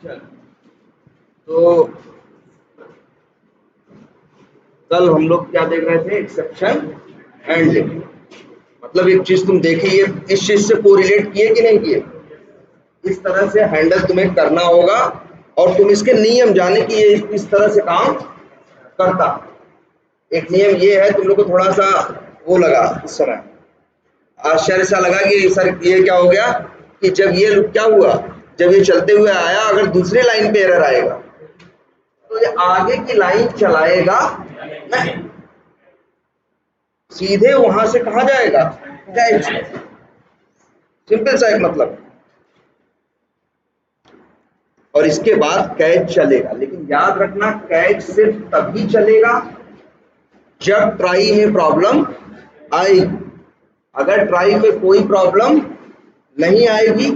तो कल हम लोग क्या देख रहे थे, एक्सेप्शन हैंडलिंग। मतलब एक चीज तुम देखी, ये इस चीज से कोरिलेट किए कि नहीं किए, इस तरह से हैंडल तुम्हें करना होगा और तुम इसके नियम जाने कि ये इस तरह से काम करता। एक नियम ये है, तुम लोग को थोड़ा सा वो लगा इस समय, आश्चर्य सा लगा कि सर ये क्या हो गया, कि जब ये क्या हुआ, जब ये चलते हुए आया, अगर दूसरी लाइन पे एरर आएगा तो ये आगे की लाइन चलाएगा नहीं, सीधे वहां से कहा जाएगा कैच। सिंपल सा एक मतलब। और इसके बाद कैच चलेगा, लेकिन याद रखना कैच सिर्फ तभी चलेगा जब ट्राई में प्रॉब्लम आएगी। अगर ट्राई में कोई प्रॉब्लम नहीं आएगी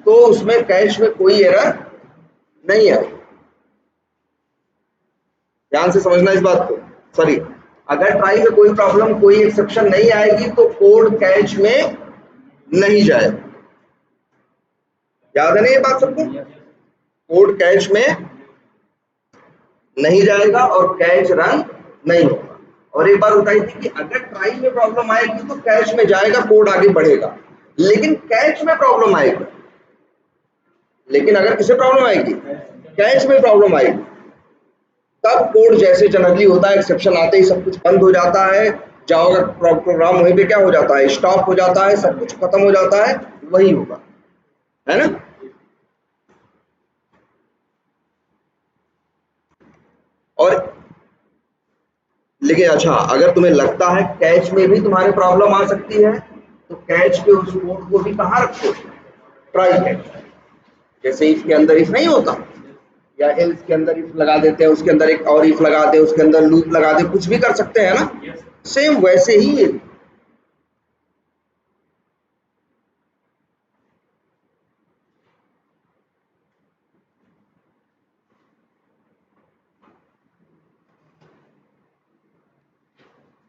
तो उसमें कैच में कोई एरर नहीं आएगी। ध्यान से समझना इस बात को। सॉरी, अगर ट्राई में कोई प्रॉब्लम, कोई एक्सेप्शन नहीं आएगी तो कोड कैच में नहीं जाएगा। याद है ना ये बात सबको? कोड कैच में नहीं जाएगा और कैच रन नहीं होगा। और एक बार बताई थी कि अगर ट्राई में प्रॉब्लम आएगी तो कैच में जाएगा, कोड आगे बढ़ेगा, लेकिन कैच में प्रॉब्लम आएगी, लेकिन अगर किसे प्रॉब्लम आएगी, कैच में प्रॉब्लम आएगी, तब कोड जैसे जनरली होता है, एक्सेप्शन आते ही सब कुछ बंद हो जाता है, जावा का प्रोग्राम वहीं पे क्या हो जाता है, स्टॉप हो जाता है, सब कुछ खत्म हो जाता है, वही होगा, है ना। और लेकिन अच्छा, अगर तुम्हें लगता है कैच में भी तुम्हारे प्रॉब्लम आ सकती है तो कैच के उस कोड को भी कहाँ रखो, ट्राई कैच। जैसे इसके अंदर इफ नहीं होता, या एल्स के अंदर इफ लगा देते हैं, उसके अंदर एक और इफ लगा दे, उसके अंदर लूप लगा दे, कुछ भी कर सकते हैं ना, सेम वैसे ही ये।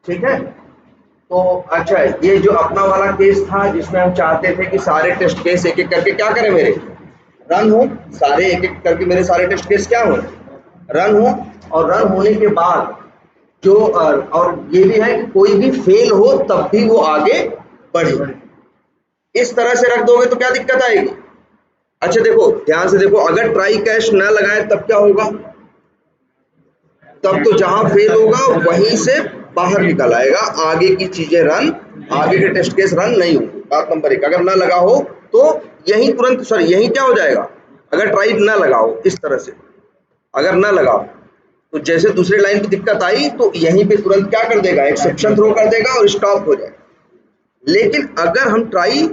ठीक है, तो अच्छा, ये जो अपना वाला केस था जिसमें हम चाहते थे कि सारे टेस्ट केस एक एक करके क्या करें मेरे, रन हो, सारे एक एक करके मेरे सारे टेस्ट केस क्या हो, रन हो, और रन होने के बाद जो और ये भी है कि कोई भी फेल हो तब भी वो आगे बढ़े। इस तरह से रख दोगे तो क्या दिक्कत आएगी। अच्छा देखो, ध्यान से देखो, अगर ट्राई कैश न लगाए तब क्या होगा, तब तो जहां फेल होगा वहीं से बाहर निकल आएगा, आगे की चीजें रन, आगे के टेस्ट केस रन नहीं होंगे। बात नंबर एक, अगर ना लगा हो तो यही तुरंत, सॉरी यही क्या हो जाएगा, अगर ट्राई ना लगाओ इस तरह से, अगर ना लगाओ तो जैसे दूसरी लाइन की दिक्कत आई तो यहीं पे तुरंत क्या कर देगा, एक्सेप्शन थ्रो कर देगा और स्टॉप हो जाएगा। लेकिन अगर हम ट्राई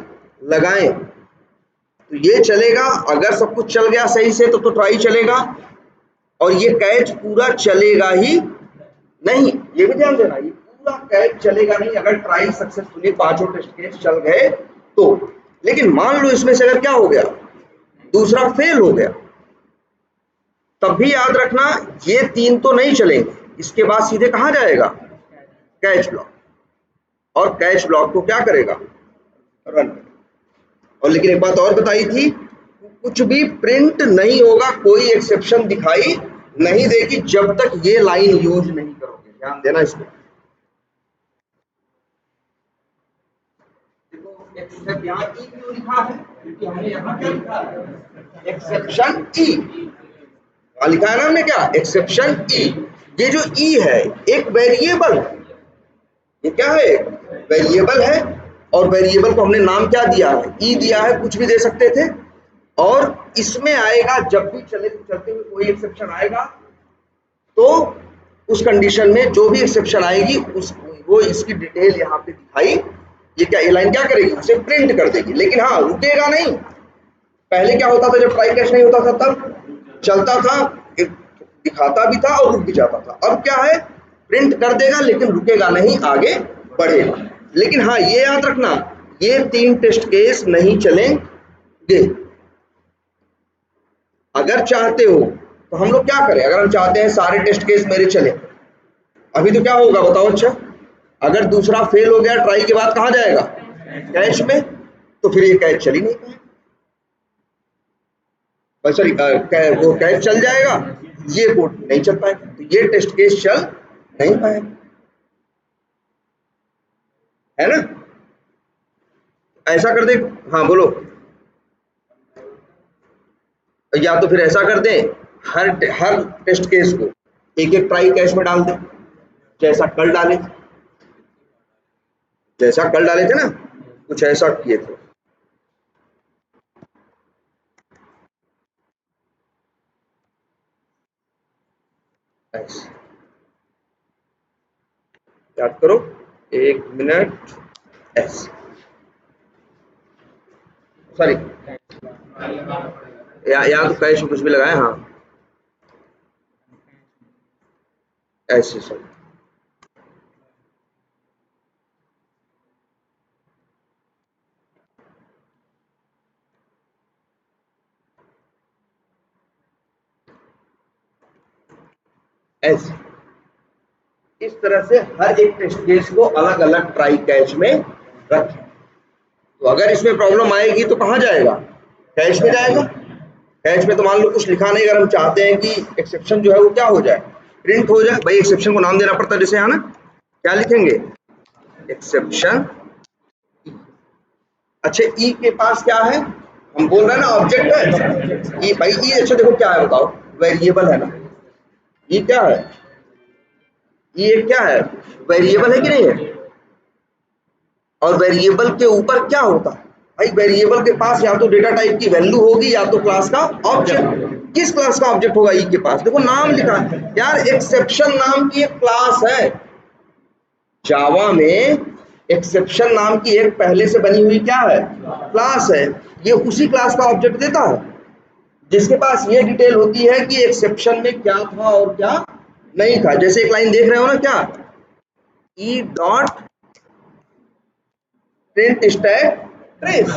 लगाएं तो ये चलेगा, अगर सब कुछ चल गया सही से तो ट्राई चलेगा, और ये कैच पूरा चलेगा ही नहीं, ये भी ध्यान देना, ये पूरा कैच चलेगा नहीं अगर ट्राई सक्सेसफुली पांचों टेस्ट केस चल गए तो। लेकिन मान लो इसमें से अगर क्या हो गया, दूसरा फेल हो गया, तब भी याद रखना ये तीन तो नहीं चलेंगे, इसके बाद सीधे कहां जाएगा, कैच ब्लॉक, और कैच ब्लॉक को क्या करेगा, रन। और लेकिन एक बात और बताई थी, कुछ भी प्रिंट नहीं होगा, कोई एक्सेप्शन दिखाई नहीं देगी जब तक ये लाइन यूज नहीं करोगे। ध्यान देना इसको। देखो यहाँ ई क्यों लिखा है, क्योंकि हमने यहाँ क्या लिखा है, एक्सेप्शन ई, लिखा है ना हमने क्या, एक्सेप्शन ई। ये जो ई है एक वेरिएबल, ये क्या है, वेरिएबल है, और वेरिएबल को हमने नाम क्या दिया है, ई दिया है, कुछ भी दे सकते थे। और इसमें आएगा, जब भी चलते हुए कोई एक्सेप्शन आएगा तो उस कंडीशन में जो भी एक्सेप्शन आएगी उस वो इसकी डिटेल यहाँ पे दिखाई, ये क्या, ये लाइन क्या करेगी, उसे प्रिंट कर देगी। लेकिन हाँ, रुकेगा नहीं। पहले क्या होता था, जब ट्राई कैच नहीं होता था तब चलता था, दिखाता भी था और रुक भी जाता था। अब क्या है, प्रिंट कर देगा लेकिन रुकेगा नहीं, आगे बढ़ेगा। लेकिन हाँ ये याद रखना, ये तीन टेस्ट केस नहीं चलेंगे। अगर चाहते हो तो हम लोग क्या करें, अगर हम चाहते हैं सारे टेस्ट केस मेरे चले, अभी तो क्या होगा बताओ। अच्छा, अगर दूसरा फेल हो गया ट्राई के बाद कहां जाएगा, कैच में, तो फिर ये कैच चली नहीं पाए। सॉरी वो कैश चल जाएगा, ये कोड नहीं चल पाएगा, तो ये टेस्ट केस चल नहीं पाएगा, है ना। ऐसा कर दे, हाँ बोलो, या तो फिर ऐसा कर दे, हर हर टेस्ट केस को एक एक ट्राई कैश में डाल दे, जैसा कल डाले, जैसा कल डाले थे ना, कुछ ऐसा किए थे। ऐसे याद करो, 1 मिनट, ऐसे, सॉरी या तो कैश कुछ भी लगाए, हाँ ऐसे, सॉरी ऐसे। इस तरह से हर एक टेस्ट केस को अलग अलग ट्राई कैच में रखें। तो अगर इसमें प्रॉब्लम आएगी तो कहाँ जाएगा, कैच में जाएगा। कैच में तो मान लो कुछ लिखा नहीं, अगर हम चाहते हैं कि एक्सेप्शन जो है वो क्या हो जाए, प्रिंट हो जाए, भाई एक्सेप्शन को नाम देना पड़ता है, जैसे है ना, क्या लिखेंगे, एक्सेप्शन। अच्छा ई के पास क्या है, हम बोल रहे हैं ना ऑब्जेक्ट है, ई भाई ई, अच्छा देखो क्या है बताओ, वेरिएबल है ना, ये क्या है, ये क्या है, वेरिएबल है कि नहीं है। और वेरिएबल के ऊपर क्या होता है भाई, वेरिएबल के पास या तो डेटा टाइप की वैल्यू होगी या तो क्लास का ऑब्जेक्ट। किस क्लास का ऑब्जेक्ट होगा ई के पास, देखो नाम लिखा है यार, एक्सेप्शन नाम की एक क्लास है जावा में, एक्सेप्शन नाम की एक पहले से बनी हुई क्या है, क्लास है। ये उसी क्लास का ऑब्जेक्ट देता है जिसके पास ये डिटेल होती है कि एक्सेप्शन में क्या था और क्या नहीं था। जैसे एक लाइन देख रहे हो ना, क्या E dot print stack trace,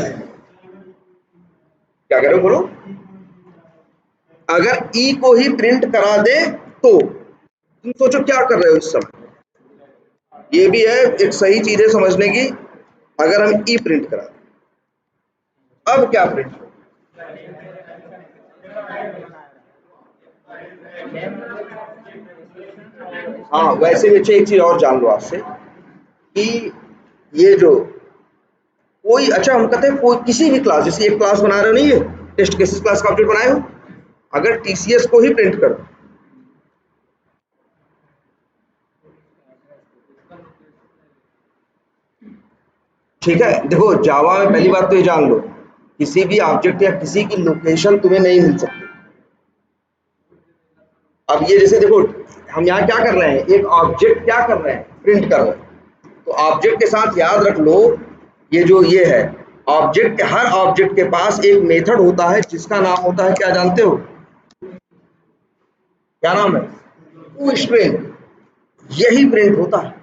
क्या करो बोलो, अगर ई को ही प्रिंट करा दे तो तुम सोचो क्या कर रहे हो इस समय। ये भी है एक सही चीज है समझने की, अगर हम ई प्रिंट करा दें अब क्या प्रिंट हो, हाँ वैसे भी अच्छे एक चीज और जान लो आपसे कि ये जो कोई, अच्छा हम कहते हैं कोई किसी भी क्लास, जैसे एक क्लास बना रहे हो नहीं, ये टेस्ट केसेस क्लास का ऑब्जेक्ट बनाए हो, अगर टीसीएस को ही प्रिंट कर दो, ठीक है। देखो जावा में पहली बात तो ये जान लो, किसी भी ऑब्जेक्ट या किसी की लोकेशन तुम्हें नहीं मिल सकती। अब ये जैसे देखो हम यहाँ क्या कर रहे हैं, एक ऑब्जेक्ट क्या कर रहे हैं, प्रिंट कर रहे हैं, तो ऑब्जेक्ट के साथ याद रख लो, ये जो ये है ऑब्जेक्ट के, हर ऑब्जेक्ट के पास एक मेथड होता है जिसका नाम होता है, क्या जानते हो, क्या नाम है, टू स्ट्रिंग, यही प्रिंट होता है।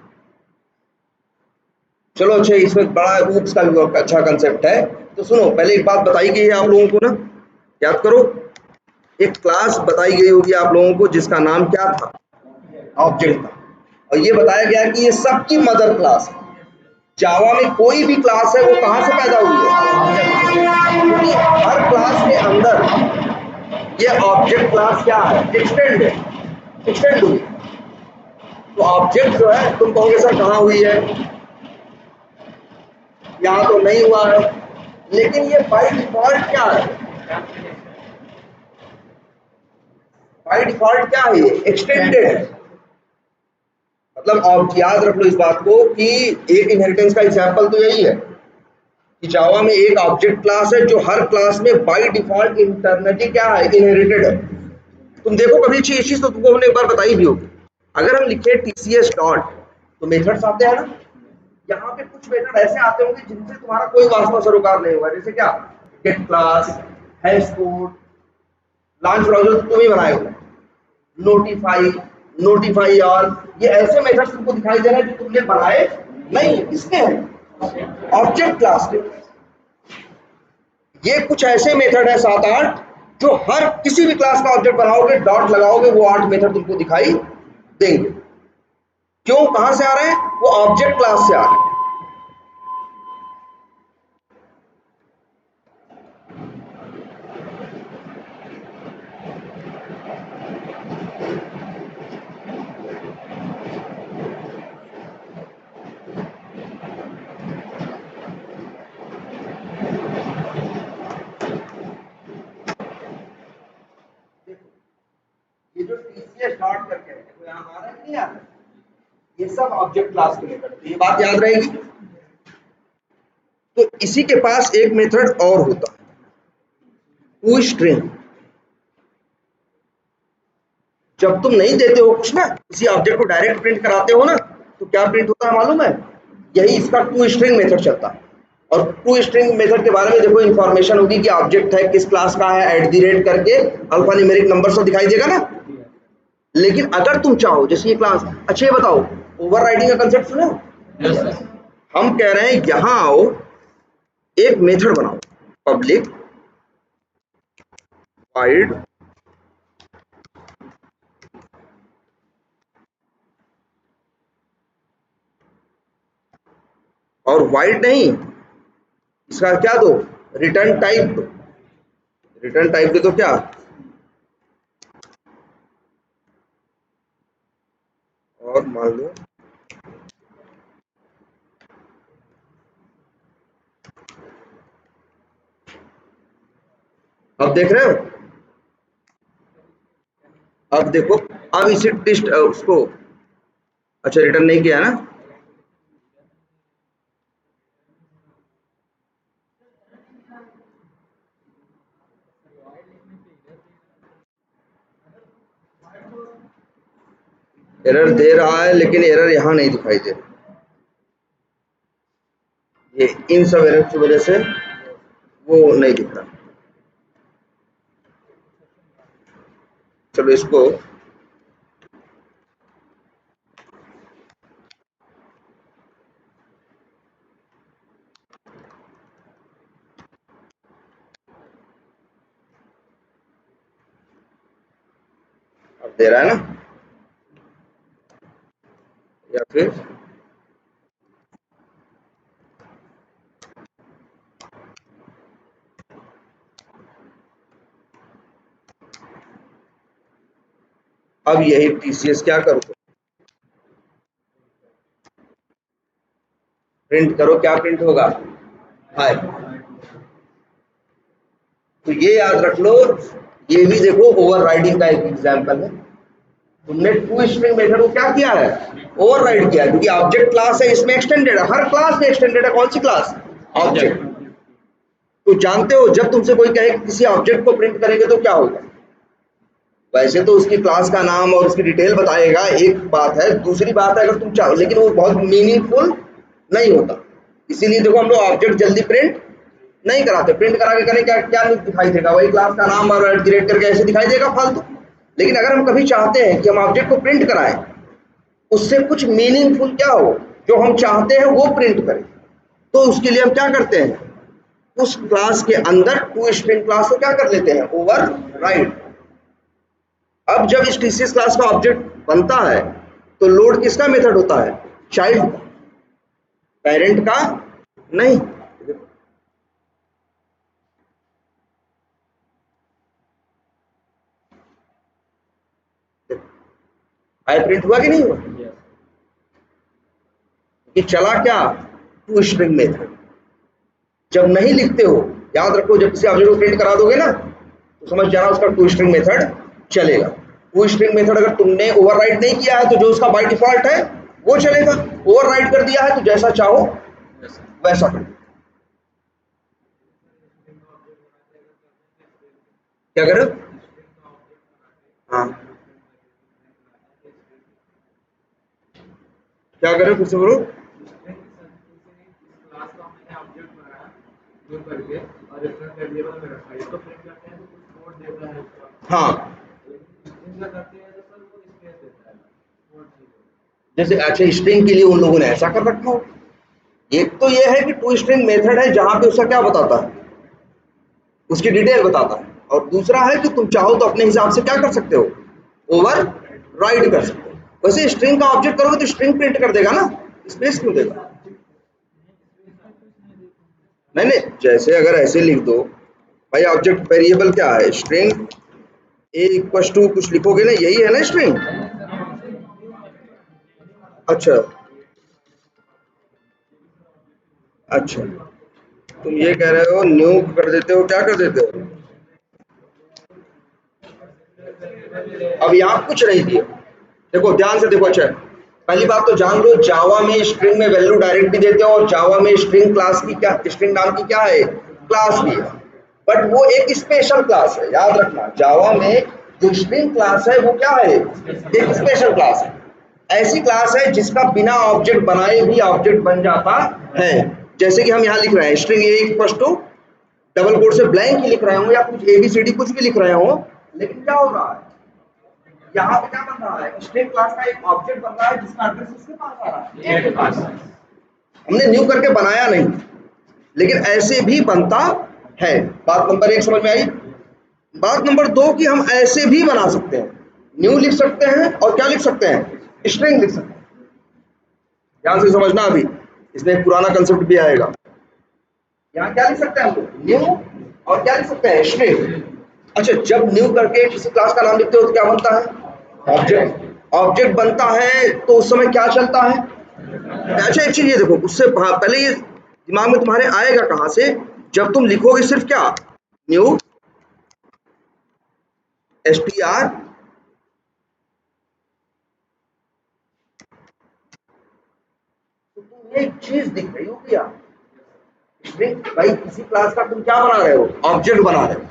चलो अच्छा, इसमें बड़ा ऊप्स का भी अच्छा कंसेप्ट है, तो सुनो पहले एक बात बताई गई है आप लोगों को ना, याद करो, एक क्लास बताई गई होगी आप लोगों को जिसका नाम क्या था, ऑब्जेक्ट था, और ये बताया गया कि ये सबकी मदर क्लास है। जावा में कोई भी क्लास है वो कहां से पैदा हुई है, क्योंकि हर क्लास के अंदर ये ऑब्जेक्ट क्लास क्या है, एक्सटेंड है, एक्सटेंड हुई। तो ऑब्जेक्ट जो है तुम कहोगे सर कहाँ हुई है, यहाँ तो नहीं हुआ है, लेकिन ये बाय डिफॉल्ट क्या है, बाय डिफॉल्ट क्या है, ये एक्सटेंडेड है। मतलब आप याद रख लो इस बात को कि एक इनहेरिटेंस का एग्जांपल तो यही है कि जावा में एक ऑब्जेक्ट क्लास है जो हर क्लास में बाय डिफॉल्ट इंटरनली क्या है, इनहेरिटेड है। तुम देखो कभी चीज तो तुमको हमने एक बार बताई भी होगी, अगर हम लिखे टीसीएस डॉट तो मेथड्स आते हैं ना, यहाँ पे कुछ मेथड ऐसे आते होंगे जिनसे तुम्हारा कोई वास्ता सरोकार नहीं होगा, जैसे क्या get class, hash code, launch browser तुम ही बनाए हो, नोटिफाई, नोटिफाई ऑल, ये ऐसे मेथड्स तुमको दिखाई दे रहे हैं जो तुमने बनाए नहीं, किसके हैं, ऑब्जेक्ट क्लास के। ये कुछ ऐसे मेथड है 7-8 जो हर किसी भी क्लास का ऑब्जेक्ट बनाओगे, डॉट लगाओगे, वो 8 मेथड तुमको दिखाई देंगे। क्यों, कहां से आ रहे हैं, वो ऑब्जेक्ट क्लास से आ रहे हैं। से स्टार्ट करके देखो यहाँ आ रहा है कि नहीं आ रहा है, ये सब ऑब्जेक्ट क्लास के मेथड, तो ये बात याद रहेगी। तो इसी के पास एक मेथड और होता है, टू स्ट्रिंग। जब तुम नहीं देते हो कुछ ना, किसी ऑब्जेक्ट को डायरेक्ट प्रिंट कराते हो ना, तो क्या प्रिंट होता है मालूम है? यही इसका टू स्ट्रिंग मेथड चलता है। और टू स्ट्रिंग मेथड के बारे में देखो इन्फॉर्मेशन होगी कि ऑब्जेक्ट है, किस क्लास का है, @ करके अल्फा न्यूमेरिक नंबर सब दिखाई देगा ना। लेकिन अगर तुम चाहो, जैसे ये क्लास, अच्छा ये बताओ, ओवरराइडिंग का कंसेप्ट सुने हो? हम कह रहे हैं यहां आओ, एक मेथड बनाओ, पब्लिक वाइड और वाइड नहीं, इसका क्या दो, रिटर्न टाइप दो। रिटर्न टाइप दे तो क्या, और मान लो अब देख रहे हो, अब देखो, अब इसे टेस्ट उसको, अच्छा रिटर्न नहीं किया ना, एरर दे रहा है, लेकिन एरर यहां नहीं दिखाई दे रहा, ये इन सब एरर की वजह से वो नहीं दिख रहा। चलो इसको अब दे रहा है ना, या फिर अब यही टीसीएस क्या करो, प्रिंट करो, क्या प्रिंट होगा, हाय। तो ये याद रख लो, ये भी देखो ओवरराइडिंग का एक एग्जांपल है। तुमने टू स्ट्रिंग मेथड को क्या किया है, ओवरराइड किया है, क्योंकि ऑब्जेक्ट क्लास है, इसमें एक्सटेंडेड है, हर क्लास में एक्सटेंडेड है, कौन सी क्लास, ऑब्जेक्ट। तो जानते हो जब तुमसे कोई कहे कि किसी ऑब्जेक्ट को प्रिंट करेंगे तो क्या होगा, वैसे तो उसकी क्लास का नाम और उसकी डिटेल बताएगा, एक बात है, दूसरी बात है अगर तुम चाहो, लेकिन वो बहुत मीनिंगफुल नहीं होता। इसीलिए देखो हम लोग ऑब्जेक्ट जल्दी प्रिंट नहीं कराते, प्रिंट करा के करें क्या, क्या दिखाई देगा, वही क्लास का नाम और @ करके ऐसे दिखाई देगा फालतू। लेकिन अगर हम कभी चाहते हैं कि हम ऑब्जेक्ट को प्रिंट कराएं, उससे कुछ मीनिंगफुल क्या हो, जो हम चाहते हैं वो प्रिंट करें, तो उसके लिए हम क्या करते हैं, उस क्लास के अंदर टू स्ट्रिंग क्लास को क्या कर लेते हैं, ओवरराइड। अब जब इस टीसीएस क्लास का ऑब्जेक्ट बनता है, तो लोड किसका मेथड होता है, चाइल्ड का, पेरेंट का नहीं। आई प्रिंट हुआ कि नहीं हुआ, कि चला क्या, टू स्ट्रिंग मेथड। जब नहीं लिखते हो, याद रखो, जब किसी ऑब्जेक्ट को प्रिंट करा दोगे ना, तो समझ जाना उसका टू स्ट्रिंग मेथड चलेगा। टू स्ट्रिंग मेथड अगर तुमने ओवरराइड नहीं किया है, तो जो उसका बाय डिफॉल्ट है वो चलेगा, ओवरराइड कर दिया है तो जैसा चाहो वैसा करो। क्या करो, हाँ क्या करो, फिर से बोलो, हाँ जैसे अच्छा स्ट्रिंग के लिए उन लोगों ने ऐसा कर रखा हो। एक तो ये है कि टू स्ट्रिंग मेथड है जहां पे उसका क्या बताता है, उसकी डिटेल बताता है, और दूसरा है कि तुम चाहो तो अपने हिसाब से क्या कर सकते हो, ओवर राइड कर सकते हो। वैसे स्ट्रिंग का ऑब्जेक्ट करोगे तो स्ट्रिंग प्रिंट कर देगा ना, स्पेस क्यों देगा, नहीं नहीं, जैसे अगर ऐसे लिख दो, भाई ऑब्जेक्ट वेरिएबल क्या है, स्ट्रिंग ए इक्वल टू कुछ लिखोगे ना, यही है ना स्ट्रिंग। अच्छा अच्छा, तुम ये कह रहे हो न्यू कर देते हो, क्या कर देते हो, अब यहाँ कुछ नहीं दिया। देखो ध्यान से देखो। अच्छा, पहली बात तो जान लो, जावा में स्ट्रिंग में वैल्यू डायरेक्ट भी देते हो, और जावा में स्ट्रिंग क्लास की क्या, स्ट्रिंग नाम की क्या है, क्लास भी है, बट वो एक स्पेशल क्लास है। याद रखना, जावा में जो स्ट्रिंग क्लास है वो क्या है, एक स्पेशल क्लास है। ऐसी क्लास है जिसका बिना ऑब्जेक्ट बनाए भी ऑब्जेक्ट बन जाता है। जैसे कि हम यहाँ लिख रहे हैं string a equal to double quote से ब्लैंक ही लिख रहे हो, या कुछ एबीसीडी कुछ भी लिख रहे हो, लेकिन क्या हो रहा है, यहाँ पे क्या बन रहा है, स्ट्रिंग क्लास का एक ऑब्जेक्ट बन रहा है जिसका एड्रेस उसके पास आ रहा है, ए के पास। हमने न्यू करके बनाया नहीं, लेकिन ऐसे भी बनता है। बात नंबर 1 समझ में आई। बात नंबर 2 कि हम ऐसे भी बना सकते हैं, न्यू लिख सकते हैं और क्या लिख सकते हैं, स्ट्रिंग लिख सकते हैं। ध्यान से समझना, अभी इसमें एक पुराना कंसेप्ट भी आएगा। यहाँ क्या लिख सकते हैं हम लोग, न्यू, और क्या लिख सकते हैं, स्ट्रिंग। अच्छा, जब न्यू करके किसी क्लास का नाम लिखते हो तो क्या बनता है, ऑब्जेक्ट। ऑब्जेक्ट बनता है तो उस समय क्या चलता है। अच्छा, एक चीज ये देखो, उससे पहले ये दिमाग में तुम्हारे आएगा कहां से, जब तुम लिखोगे सिर्फ क्या, न्यू str, तो तुम्हें एक चीज दिख रही होगी यार, स्ट्रिंग भाई किसी क्लास का तुम क्या बना रहे हो, ऑब्जेक्ट बना रहे हो,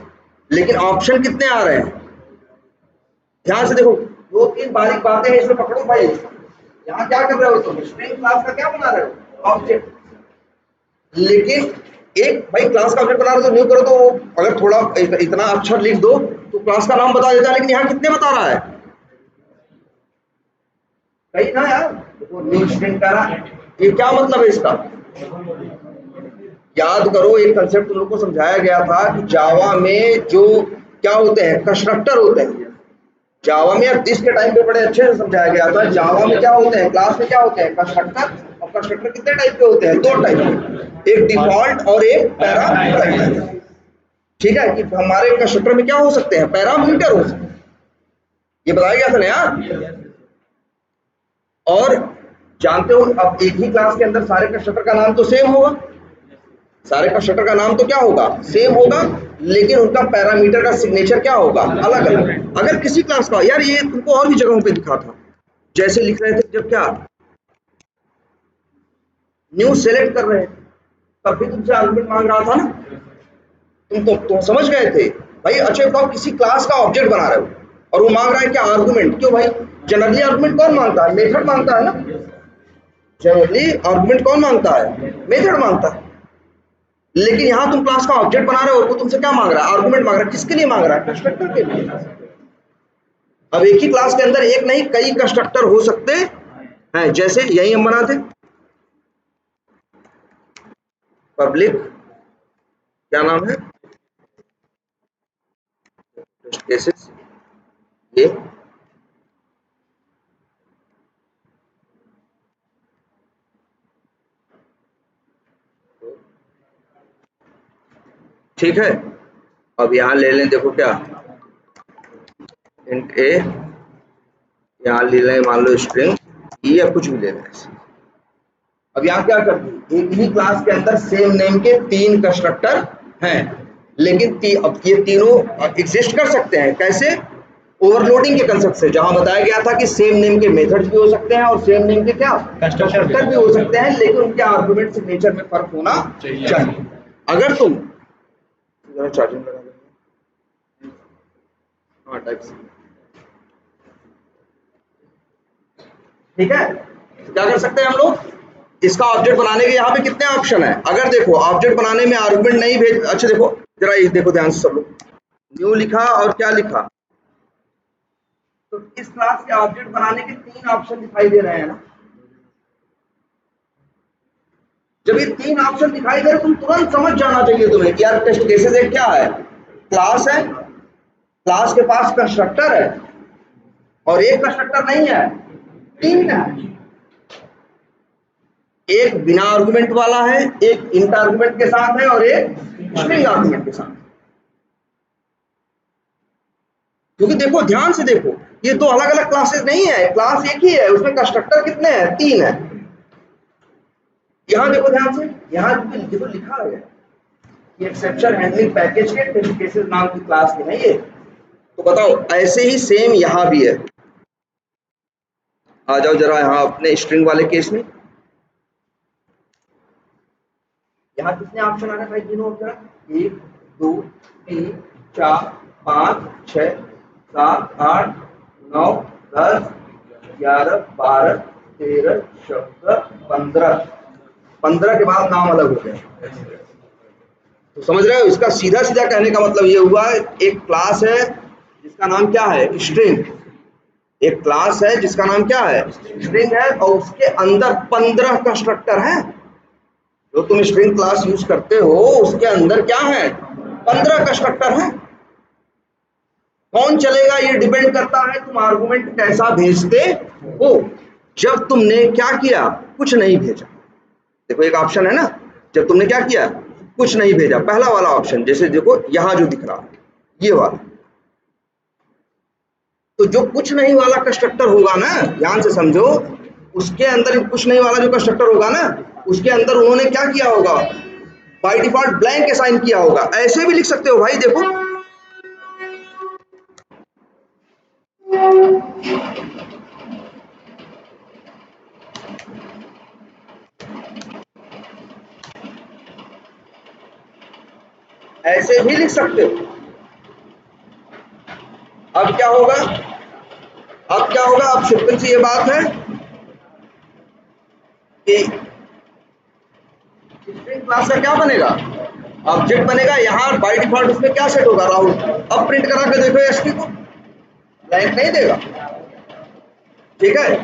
लेकिन ऑप्शन कितने आ रहे हैं। ध्यान से देखो, 2-3 बारीक बातें हैं इसमें पकड़ो भाई। यहाँ क्या कर रहे हो तुम, स्ट्रिंग क्लास का क्या बना रहे हो, ऑब्जेक्ट। लेकिन एक भाई क्लास का ऑब्जेक्ट बना रहे हो तो न्यू करो, तो अगर थोड़ा इतना अक्षर लिख दो तो क्लास का नाम बता देता है, लेकिन यहाँ कितने बता रहा है, कहीं ना यार। देखो न्यू स्ट्रिंग का, ये क्या मतलब है इसका, याद करो एक कंसेप्ट तुम लोग को समझाया गया था कि जावा में जो क्या होते हैं, कंस्ट्रक्टर होते हैं। जावा में अब दिस के टाइम पे बड़े अच्छे से समझाया गया था, जावा में क्या होते हैं, क्लास में क्या होते हैं, कंस्ट्रक्टर। और कंस्ट्रक्टर कितने टाइप के होते हैं, 2 टाइप के, एक डिफॉल्ट और एक पैरामीटर। ठीक है, कि हमारे कंस्ट्रक्टर में क्या हो सकते हैं, पैरामीटर हो सकते हैं, ये बताया गया था ना यार। और जानते हो अब एक ही क्लास के अंदर सारे कंस्ट्रक्टर का नाम तो सेम होगा, सारे कंस्ट्रक्टर का नाम तो क्या होगा, सेम होगा, लेकिन उनका पैरामीटर का सिग्नेचर क्या होगा, अलग अलग। अगर किसी क्लास का, यार ये तुमको और भी जगहों पे दिखा था, जैसे लिख रहे थे जब क्या न्यू सेलेक्ट कर रहे थे, तब भी तुमसे आर्गुमेंट मांग रहा था ना, तुम समझ गए थे भाई। अच्छा बताओ, किसी क्लास का ऑब्जेक्ट बना रहे हो और वो मांग रहा है क्या, आर्गुमेंट। क्यों भाई, जनरली आर्गुमेंट कौन मांगता है, मेथड मांगता है ना। जनरली आर्गुमेंट कौन मांगता है, मेथड मांगता है। लेकिन यहाँ तुम क्लास का ऑब्जेक्ट बना रहे हो और वो तुमसे क्या मांग रहा है, आर्गुमेंट मांग रहा है। किसके लिए मांग रहा है, कंस्ट्रक्टर के लिए। अब एक ही क्लास के अंदर एक नहीं कई कंस्ट्रक्टर हो सकते हैं, जैसे यही हम बनाते पब्लिक, क्या नाम है, केसेस, ये ठीक है। अब यहाँ ले लें, देखो क्या इंट ए, यहाँ ले लें मान लो स्ट्रिंग ई, या कुछ भी ले लें। अब यहाँ क्या कर दी, एक ही क्लास के अंदर सेम नेम के 3 कंस्ट्रक्टर हैं, लेकिन अब ये तीनों एग्जिस्ट कर सकते हैं कैसे, ओवरलोडिंग के कंसेप्ट से, जहां बताया गया था कि सेम नेम के मेथड्स भी हो सकते हैं और सेम नेम के क्या कंस्ट्रक्टर भी हो सकते हैं, लेकिन उनके आर्गुमेंट सिग्नेचर में फर्क होना चाहिए। अगर तुम चार्जिंग लगा देंगे, हाँ टाइप सी, ठीक है। क्या कर सकते हैं हम लोग, इसका ऑब्जेक्ट बनाने के यहाँ पे कितने ऑप्शन है। अगर देखो ऑब्जेक्ट बनाने में आर्गुमेंट नहीं भेज, अच्छा देखो जरा ये देखो ध्यान से सब लोग, न्यू लिखा और क्या लिखा, तो इस क्लास के ऑब्जेक्ट बनाने के 3 ऑप्शन दिखाई दे रहे हैं ना। जब ये 3 ऑप्शन दिखाई दे रहे, तुम तुरंत समझ जाना चाहिए तुम्हें कि यार टेस्ट केसेस एक क्या है, क्लास है, क्लास के पास कंस्ट्रक्टर है, और एक कंस्ट्रक्टर नहीं है, 3 है। एक बिना आर्गुमेंट वाला है, एक इंट आर्गुमेंट के साथ है, और एक स्ट्रिंग आर्गुमेंट के साथ। क्योंकि देखो ध्यान से देखो, ये 2 अलग अलग क्लासेस नहीं है, क्लास एक ही है, उसमें कंस्ट्रक्टर कितने हैं, 3 है। यहाँ देखो ध्यान से, यहाँ जो लिखा है ये एक्सेप्शन हैंडलिंग पैकेज के टेस्ट केसेस नाम की क्लास की है ये, तो बताओ ऐसे ही सेम यहाँ भी है। आ जाओ जरा यहाँ अपने स्ट्रिंग वाले केस में। यहाँ कितने ऑप्शन आ रहे हैं भाई, गिनो जरा। 1 2 3 4 5 6 7 8 9 10 11 12 13 14 15। 15 के बाद नाम अलग हो गए। तो समझ रहे हो, इसका सीधा सीधा कहने का मतलब ये हुआ, एक क्लास है जिसका नाम क्या है, स्ट्रिंग। एक क्लास है जिसका नाम क्या है, स्ट्रिंग है, और उसके अंदर 15 कंस्ट्रक्टर है। जो तुम स्ट्रिंग क्लास यूज करते हो उसके अंदर क्या है, 15 कंस्ट्रक्टर है। कौन चलेगा ये डिपेंड करता है तुम आर्गुमेंट कैसा भेजते हो। जब तुमने क्या किया, कुछ नहीं भेजा। देखो एक ऑप्शन है ना, जब तुमने क्या किया, कुछ नहीं भेजा, पहला वाला ऑप्शन। जैसे देखो यहां जो दिख रहा है ये वाला, तो जो कुछ नहीं वाला कंस्ट्रक्टर होगा ना, ध्यान से समझो, उसके अंदर कुछ नहीं वाला जो कंस्ट्रक्टर होगा ना, उसके अंदर उन्होंने क्या किया होगा, बाय डिफॉल्ट ब्लैंक असाइन किया होगा। ऐसे भी लिख सकते हो भाई, देखो ऐसे भी लिख सकते हो। अब क्या होगा, अब क्या होगा, अब सिंपल सी ये बात है कि स्ट्रिंग क्लास का क्या बनेगा, ऑब्जेक्ट बनेगा। यहाँ बाय डिफॉल्ट उसमें क्या सेट होगा, राहुल। अब प्रिंट करा के देखो एसपी को, ब्लैंक नहीं देगा, ठीक है।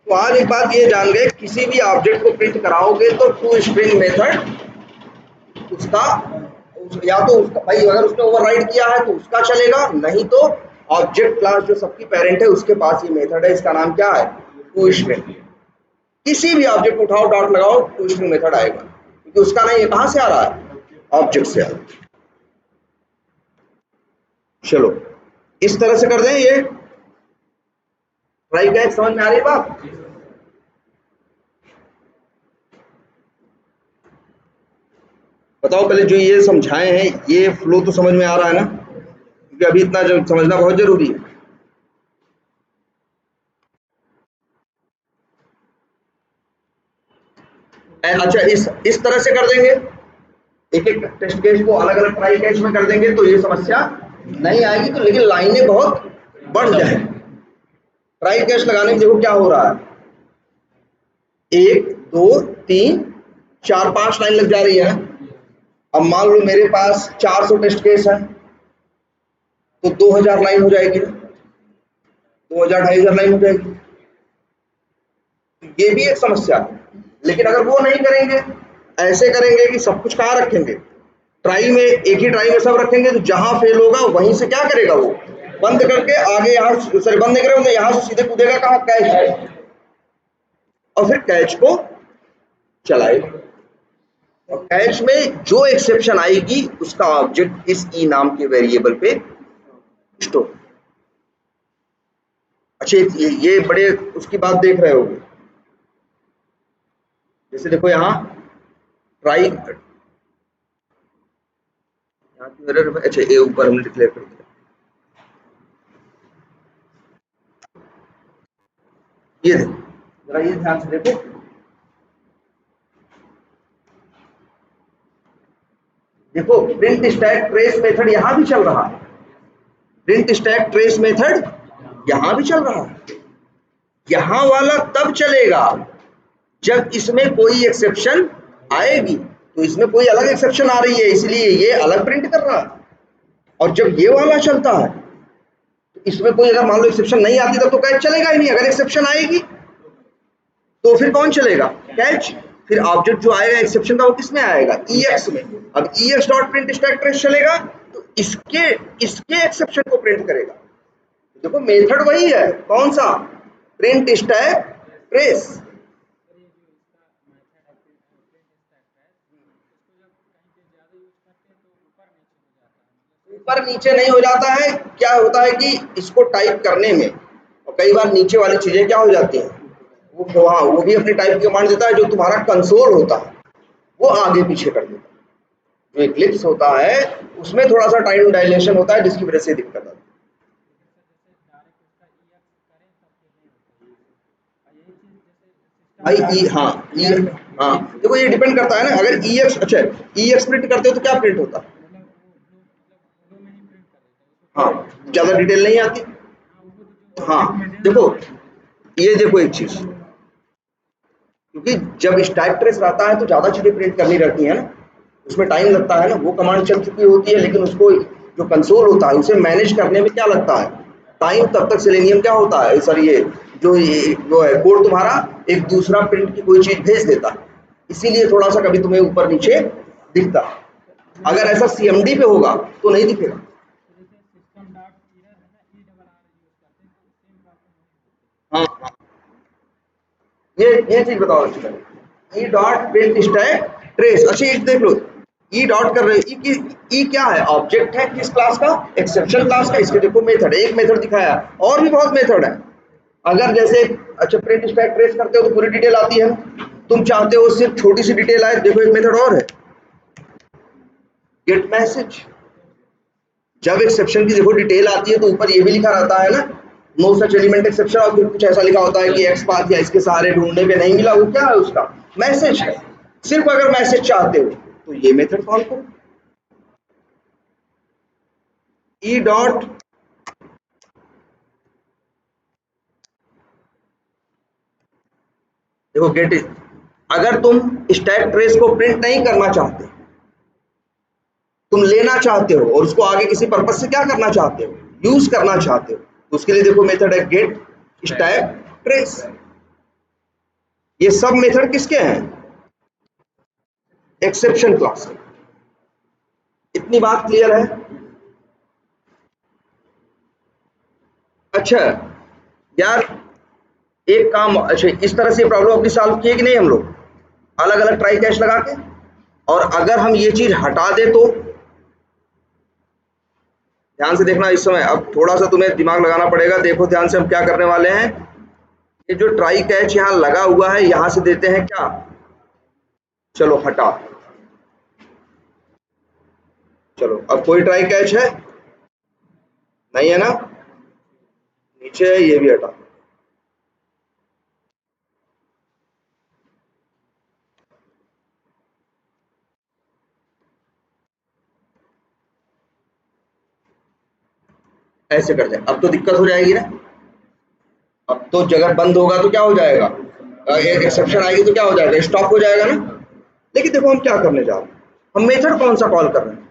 तो आज एक बात ये जान गए, किसी भी ऑब्जेक्ट को प्रिंट कराओगे तो टू स्ट्रिंग मेथड उसका, या तो उसका भाई अगर उसने ओवरराइड किया है तो उसका चलेगा, नहीं तो ऑब्जेक्ट क्लास जो सबकी पेरेंट है उसके पास ये मेथड है, इसका नाम क्या है, टू स्ट्रिंग। किसी भी ऑब्जेक्ट को उठाओ, डॉट लगाओ, टू स्ट्रिंग मेथड आएगा, क्योंकि उसका नहीं, ये कहां से आ रहा है, ऑब्जेक्ट से आ रहा है। चलो इस तरह से कर दें, ये ट्राई कैच समझ में आ रही है बात। बताओ पहले जो ये समझाए हैं ये फ्लो तो समझ में आ रहा है ना, क्योंकि अभी इतना जो समझना बहुत जरूरी है। अच्छा इस तरह से कर देंगे, एक एक टेस्ट केस को अलग अलग ट्राई कैच में कर देंगे तो ये समस्या नहीं आएगी। तो लेकिन लाइनें बहुत बढ़ जाए। ट्राई कैच लगाने में देखो क्या हो रहा है, 1 2 3 4 5 लाइन लग जा रही है। अब मान लो मेरे पास 400 टेस्ट केस है तो 2000 लाइन हो जाएगी, 2000 2500 लाइन हो जाएगी। ये भी एक समस्या है। लेकिन अगर वो नहीं करेंगे, ऐसे करेंगे कि सब कुछ कहाँ रखेंगे, ट्राई में, एक ही ट्राई में सब रखेंगे, तो जहां फेल होगा वहीं से क्या करेगा, वो बंद करके आगे यहाँ, सॉरी बंद नहीं करेगा, यहाँ से सीधे कूदेगा कहाँ, कैच, और फिर कैच को चलाएगा। और कैच में जो एक्सेप्शन आएगी उसका ऑब्जेक्ट इस ई नाम के वेरिएबल पे स्टोर। अच्छा ये बड़े उसकी बात देख रहे होगे, जैसे देखो यहाँ ट्राई, अच्छा ये ऊपर हमने डिक्लेयर कर दिया, ये देखो जरा, ये ध्यान से देखो, देखो प्रिंट स्टैक ट्रेस मेथड यहां भी चल रहा है, प्रिंट स्टैक ट्रेस मेथड यहां भी चल रहा है। यहां वाला तब चलेगा जब इसमें कोई एक्सेप्शन आएगी, तो इसमें कोई अलग एक्सेप्शन आ रही है इसलिए ये अलग प्रिंट कर रहा है। और जब ये वाला चलता है तो इसमें कोई अगर मान लो एक्सेप्शन नहीं आती तब तो कैच चलेगा ही नहीं। अगर एक्सेप्शन आएगी तो फिर कौन चलेगा, कैच। फिर ऑब्जेक्ट जो आएगा एक्सेप्शन का वो किसमें आएगा, EX में। अब EX dot print stack trace चलेगा तो इसके एक्सेप्शन को प्रिंट करेगा। देखो मेथड वही है, कौन सा, प्रिंट स्टैक ट्रेस। ऊपर नीचे नहीं हो जाता है, क्या होता है कि इसको टाइप करने में और कई बार नीचे वाली चीजें क्या हो जाती हैं, वो हाँ वो भी अपनी टाइप की कमांड देता है, जो तुम्हारा कंसोल होता है वो आगे पीछे कर देता है। जो इक्लिप्स होता है उसमें थोड़ा सा टाइम डायलेशन होता है जिसकी वजह से दिक्कत आती है। भाई ई हाँ ई हाँ देखो ये डिपेंड करता है ना, अगर ई एक्स अच्छा ई एक्स प्रिंट करते हो तो क्या प्रिंट होता है? हाँ ज़्यादा डिटेल नहीं आती। हाँ देखो ये देखो एक चीज़, क्योंकि जब स्टैक ट्रेस रहता है तो ज़्यादा चीज़ें प्रिंट करनी रहती हैं ना, उसमें टाइम लगता है ना, वो कमांड चल चुकी होती है लेकिन उसको जो कंसोल होता है उसे मैनेज करने में क्या लगता है टाइम, तब तक सेलेनियम क्या होता है सर ये जो है कोड तुम्हारा एक दूसरा प्रिंट की कोई चीज़ भेज देता है, इसीलिए थोड़ा सा कभी तुम्हें ऊपर नीचे दिखता है। अगर ऐसा सीएमडी पे होगा तो नहीं दिखेगा। हाँ हाँ ये चीज बताओ अच्छी तरह, E dot print stack trace, अच्छा एक देख लो, ई डॉट कर रहे हो, ई की ई क्या है, ऑब्जेक्ट है किस क्लास का, एक्सेप्शन क्लास का, इसके देखो मेथड, एक मेथड दिखाया, और भी बहुत मेथड है। अगर जैसे अच्छा प्रिंट स्टैक ट्रेस करते हो तो पूरी डिटेल आती है, तुम चाहते हो सिर्फ छोटी सी डिटेल आए, देखो एक मेथड और है गेट मैसेज, जब एक्सेप्शन की देखो डिटेल आती है तो ऊपर ये भी लिखा रहता है ना, नो सच एलिमेंट एक्सेप्शन, और फिर कुछ ऐसा लिखा होता है कि एक्स पाथ या इसके सहारे ढूंढने पे नहीं मिला, वो क्या है उसका मैसेज है। सिर्फ अगर मैसेज चाहते हो तो ये मेथड कॉल करो, ई डॉट देखो गेट, अगर तुम स्टैक ट्रेस को प्रिंट नहीं करना चाहते, तुम लेना चाहते हो और उसको आगे किसी पर्पज से क्या करना चाहते हो, यूज करना चाहते हो, तो उसके लिए देखो मेथड है गेट स्टैक ट्रेस। ये सब मेथड किसके हैं, एक्सेप्शन क्लास। इतनी बात क्लियर है? अच्छा यार एक काम, अच्छा इस तरह से प्रॉब्लम अपनी सॉल्व किए कि नहीं हम लोग, अलग अलग ट्राई कैच लगा के, और अगर हम ये चीज हटा दे तो ध्यान से देखना इस समय, अब थोड़ा सा तुम्हें दिमाग लगाना पड़ेगा, देखो ध्यान से हम क्या करने वाले हैं। ये जो ट्राई कैच यहाँ लगा हुआ है यहां से देते हैं क्या, चलो हटा, चलो अब कोई ट्राई कैच है नहीं है ना, नीचे है ये भी हटा, ऐसे कर दे, अब तो दिक्कत हो जाएगी ना, अब तो जगह बंद होगा तो क्या हो जाएगा, एक्सेप्शन आएगी तो क्या हो जाएगा, स्टॉप हो जाएगा ना। लेकिन देखो हम क्या करने जा रहे हैं, हम मेथड कौन सा कॉल कर रहे हैं,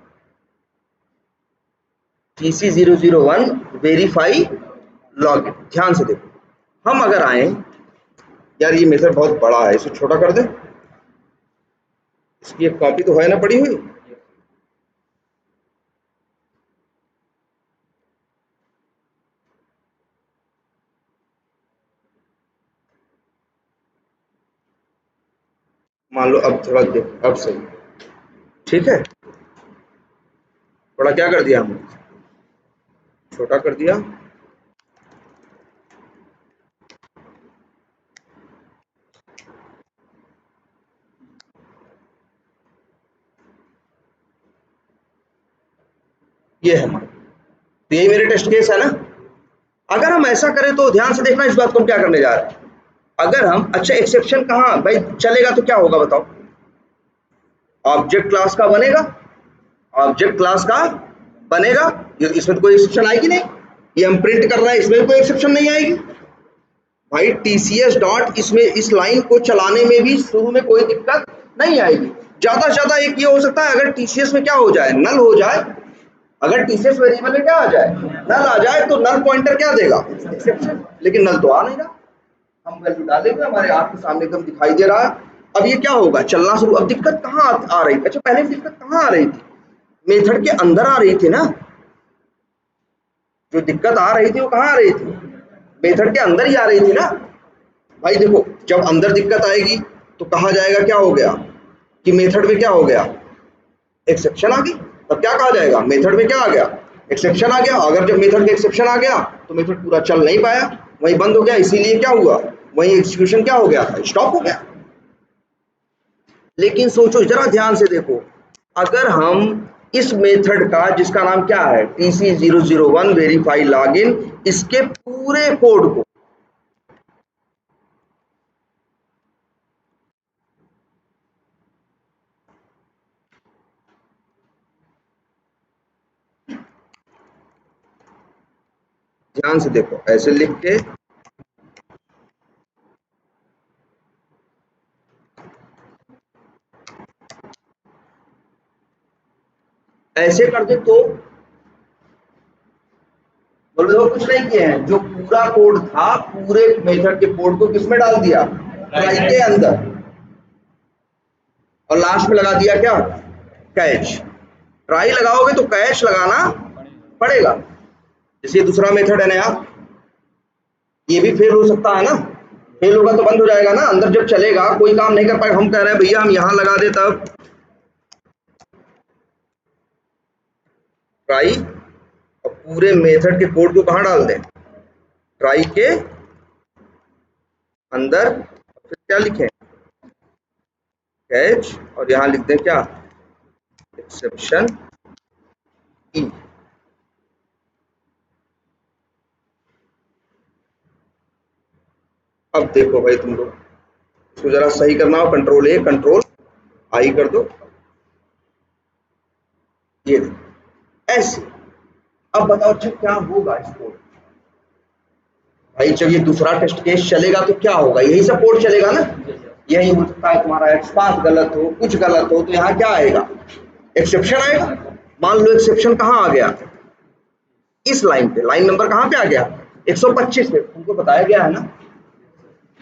TC001 वेरीफाई लॉगिन। ध्यान से देखो, हम अगर आए, यार ये मेथड बहुत बड़ा है, इसे छोटा कर दे, इसकी एक कॉपी तो है ना पड़ी हुई, मान लो अब थोड़ा देख, अब सही, ठीक है, थोड़ा क्या कर दिया हमने, छोटा कर दिया, ये है हमारा, तो यही मेरे टेस्ट केस है ना। अगर हम ऐसा करें तो ध्यान से देखना इस बात को हम क्या करने जा रहे हैं, अगर हम अच्छा एक्सेप्शन कहाँ भाई चलेगा तो क्या होगा बताओ, ऑब्जेक्ट क्लास का बनेगा, ऑब्जेक्ट क्लास का बनेगा, इसमें तो कोई एक्सेप्शन आएगी नहीं, ये हम प्रिंट कर रहे हैं इसमें भी कोई एक्सेप्शन नहीं आएगी भाई, टीसीएस डॉट इसमें इस लाइन को चलाने में भी शुरू में कोई दिक्कत नहीं आएगी, ज्यादा से ज्यादा एक ये हो सकता है अगर टीसीएस में क्या हो जाए, नल हो जाए, अगर टीसीएस वेरिएबल में क्या आ जाए, नल आ जाए, तो नल पॉइंटर क्या देगा, एक्सेप्शन, लेकिन नल तो आ नहीं रहा, हम वैल्यू डालेंगे हमारे आंख के सामने एकदम दिखाई दे रहा है। अब ये क्या होगा, चलना शुरू, अब दिक्कत कहाँ आ रही थी, अच्छा पहले दिक्कत कहाँ आ रही थी, मेथड के अंदर आ रही थी ना, जो दिक्कत आ रही थी वो कहाँ आ रही थी, मेथड के अंदर ही आ रही थी ना। भाई देखो जब अंदर दिक्कत आएगी तो कहा जाएगा क्या हो गया, कि मेथड में क्या हो गया, एक्सेप्शन आ गई, तब क्या कहा जाएगा, मेथड में क्या आ गया, एक्सेप्शन आ गया, अगर जब मेथड में एक्सेप्शन आ गया तो मेथड पूरा चल नहीं पाया, वहीं बंद हो गया, इसीलिए क्या हुआ, वहीं एग्जीक्यूशन क्या हो गया था, स्टॉप हो गया। लेकिन सोचो जरा ध्यान से देखो, अगर हम इस मेथड का, जिसका नाम क्या है TC001 वेरीफाई लॉगिन, इसके पूरे कोड को ध्यान से देखो, ऐसे लिख के ऐसे कर दे तो बोलो देखो कुछ नहीं किए हैं, जो पूरा कोड था पूरे मेथड के कोड को किसमें डाल दिया, ट्राई के अंदर, और लास्ट में लगा दिया क्या, कैच। ट्राई लगाओगे तो कैच लगाना पड़ेगा। जैसे दूसरा मेथड है नया, ये भी फेल हो सकता है ना, फेल होगा तो बंद हो जाएगा ना, अंदर जब चलेगा कोई काम नहीं कर पाएगा। हम कह रहे हैं भैया हम यहां लगा दे, तब ट्राई और पूरे मेथड के कोड को कहां डाल दें, ट्राई के अंदर, फिर क्या लिखें, कैच, और यहां लिख दें क्या, एक्सेप्शन ई। अब देखो भाई तुम लोग इसको जरा सही करना हो, कंट्रोल ए कंट्रोल आई कर दो, ये देखो ऐसे। अब बताओ अच्छा क्या होगा इस कोड भाई, जब ये दूसरा टेस्ट केस चलेगा तो क्या होगा, यही सब कोड चलेगा ना, यही हो सकता है तुम्हारा एक्सपाथ गलत हो, कुछ गलत हो, तो यहाँ क्या आएगा, एक्सेप्शन आएगा। मान लो एक्सेप्शन कहाँ आ गया, इस लाइन पे, लाइन नंबर कहाँ पे आ गया, 125 पे, तुमको बताया गया है ना।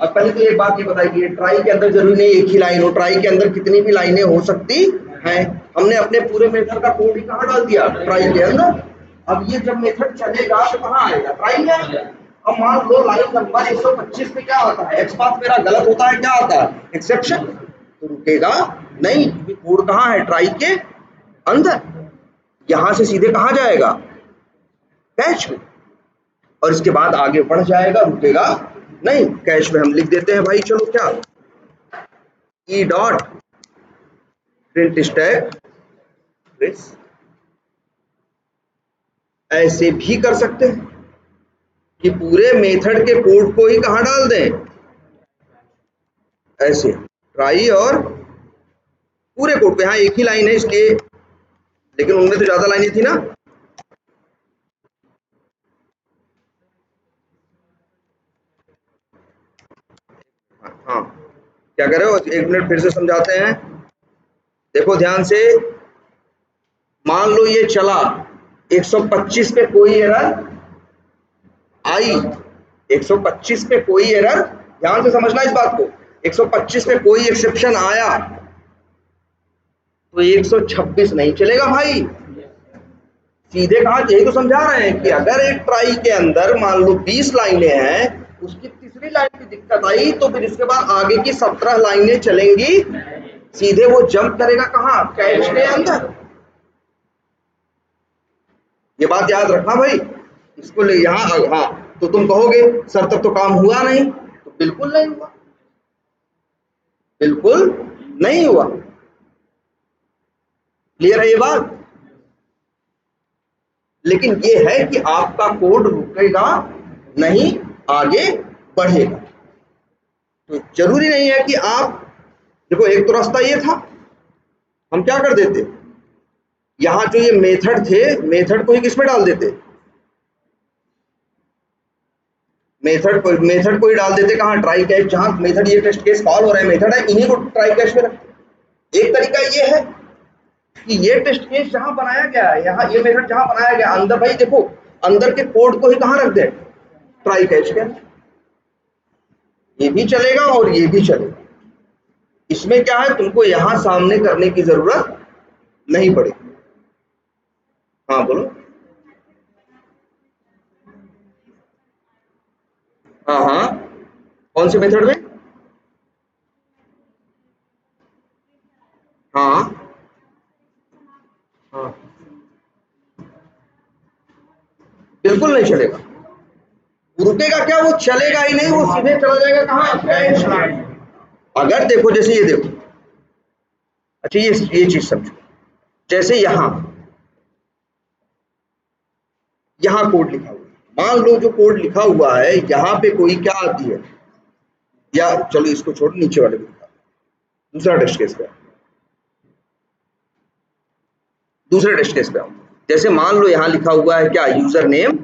अब पहले तो एक बात ये बताई कि ट्राई के अंदर जरूरी नहीं एक ही लाइन हो, ट्राई के अंदर कितनी भी लाइनें हो सकती हैं। हमने अपने पूरे मेथड का कोड ही कहाँ डाल दिया, ट्राई के अंदर। अब ये जब मेथड चलेगा तो कहाँ आएगा, ट्राई में आएगा। अब मान लो लाइन नंबर 125 पे क्या आता है, एक्सपाथ मेरा गलत होता है, क्या आता है, एक्सेप्शन, तो रुकेगा नहीं, क्योंकि कोड कहाँ है, ट्राई के अंदर। यहां से सीधे कहाँ जाएगा, कैच में, और इसके बाद आगे बढ़ जाएगा, रुकेगा नहीं। कैश में हम लिख देते हैं भाई, चलो क्या, E dot print stack trace. ऐसे भी कर सकते हैं कि पूरे मेथड के कोड को ही कहां डाल दें, ऐसे ट्राई और पूरे कोड को, यहाँ एक ही लाइन है इसलिए, लेकिन उनमें तो ज्यादा लाइनें थी ना। हाँ क्या कर रहे हो, एक मिनट फिर से समझाते हैं, देखो ध्यान से। मान लो ये चला 125 पे कोई एरर आई, 125 पे कोई एरर, ध्यान से समझना इस बात को, 125 पे कोई एक्सेप्शन आया तो 126 नहीं चलेगा भाई, सीधे कहा, यही तो समझा रहे हैं कि अगर एक ट्राई के अंदर मान लो 20 लाइनें हैं, उसकी तीसरी लाइन में दिक्कत आई तो फिर इसके बाद आगे की 17 लाइनें चलेंगी, सीधे वो जंप करेगा कहाँ, कैच के अंदर। ये बात याद रखना भाई, इसको ले यहाँ। हाँ तो तुम कहोगे सर तब तो काम हुआ नहीं, तो बिल्कुल नहीं हुआ, बिल्कुल नहीं हुआ। क्लियर है ये बात, लेकिन ये है कि आपका कोड रुकेगा नहीं, आगे बढ़ेगा। तो जरूरी नहीं है कि आप, देखो एक तो रास्ता ये था, हम क्या कर देते, यहां जो ये मेथड थे, मेथड को ही किसमें डाल देते, मेथड को ही डाल देते कहाँ, ट्राई कैच, जहां मेथड ये टेस्ट केस कॉल हो रहा है, मेथड है, इन्हीं को ट्राई कैच में रखते। एक तरीका ये है कि ये टेस्ट केस जहां बनाया गया है, यहाँ ये मेथड जहां बनाया गया अंदर, भाई देखो अंदर के कोड को ही कहां रख दे, ट्राई कैच के, ये भी चलेगा और ये भी चलेगा। इसमें क्या है, तुमको यहां सामने करने की जरूरत नहीं पड़ेगी। हाँ बोलो, हाँ हाँ, कौन से मेथड में, हाँ हाँ, बिल्कुल नहीं चलेगा, रुकेगा क्या, वो चलेगा ही नहीं, वो सीधे चला जाएगा कहाँ, कैच में। अगर देखो जैसे ये देखो, अच्छा ये चीज समझो, जैसे यहां कोड लिखा हुआ है, मान लो जो कोड लिखा हुआ है यहां पे कोई क्या आती है, या चलो इसको छोड़ नीचे वाले को दिखा, दूसरा टेस्ट केस पे, दूसरे टेस्ट केस पे आओ। जैसे मान लो यहां लिखा हुआ है क्या, यूजर नेम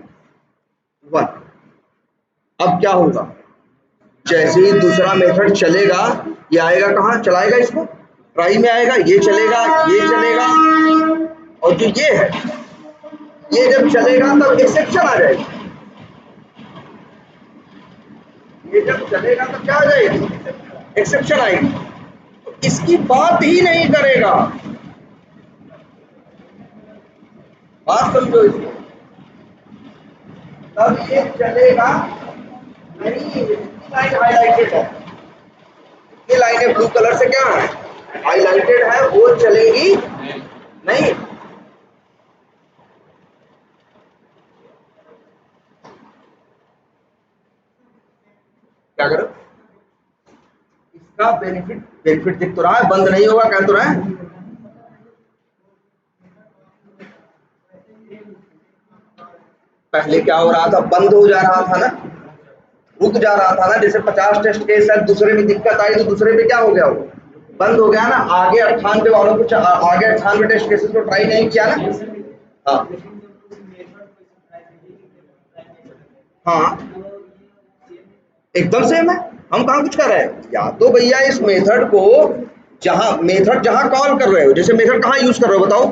1। अब क्या होगा, जैसे ही दूसरा मेथड चलेगा ये आएगा कहाँ, चलाएगा इसको ट्राई में आएगा, ये चलेगा, ये चलेगा, और जो ये है ये जब चलेगा तब एक्सेप्शन आ जाएगा, ये जब चलेगा तब क्या आ जाएगी, एक्सेप्शन आएगी। तो इसकी बात ही नहीं करेगा, बात समझो इसको, तब ये चलेगा नहीं। लाइन हाईलाइटेड है, ये लाइनें ब्लू कलर से क्या है, हाईलाइटेड है, वो चलेगी नहीं। क्या करो, इसका बेनिफिट दिख तो रहा है, बंद नहीं होगा कह तो रहा है। पहले क्या हो रहा था, बंद हो जा रहा था ना, रुक जा रहा था ना, जैसे 50 टेस्ट केस है, दूसरे में दिक्कत आई तो दूसरे पे क्या हो गया, वो बंद हो गया ना, आगे 98 वालों को आगे 98 टेस्ट केसेस को ट्राई नहीं किया ना। हाँ हाँ एकदम सेम है, हम कहाँ कुछ कर रहे हैं, या तो भैया इस मेथड को जहां कॉल कर रहे हो, जैसे मेथड कहाँ यूज कर रहे हो बताओ,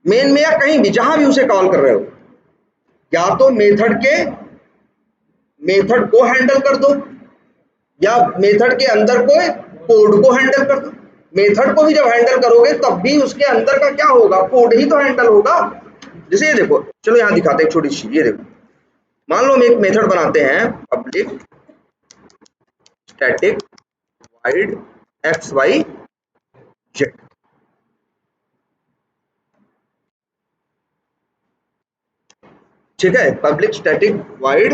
मेन में या कहीं भी जहां भी उसे कॉल कर रहे हो, या तो मेथड को हैंडल कर दो, या मेथड के अंदर कोई कोड को हैंडल कर दो। मेथड को भी जब हैंडल करोगे तब भी उसके अंदर का क्या होगा, कोड ही तो हैंडल होगा। जैसे ये देखो, चलो यहां दिखाते हैं एक छोटी सी, ये देखो, मान लो हम एक मेथड बनाते हैं, public static void x y z, ठीक है, public static void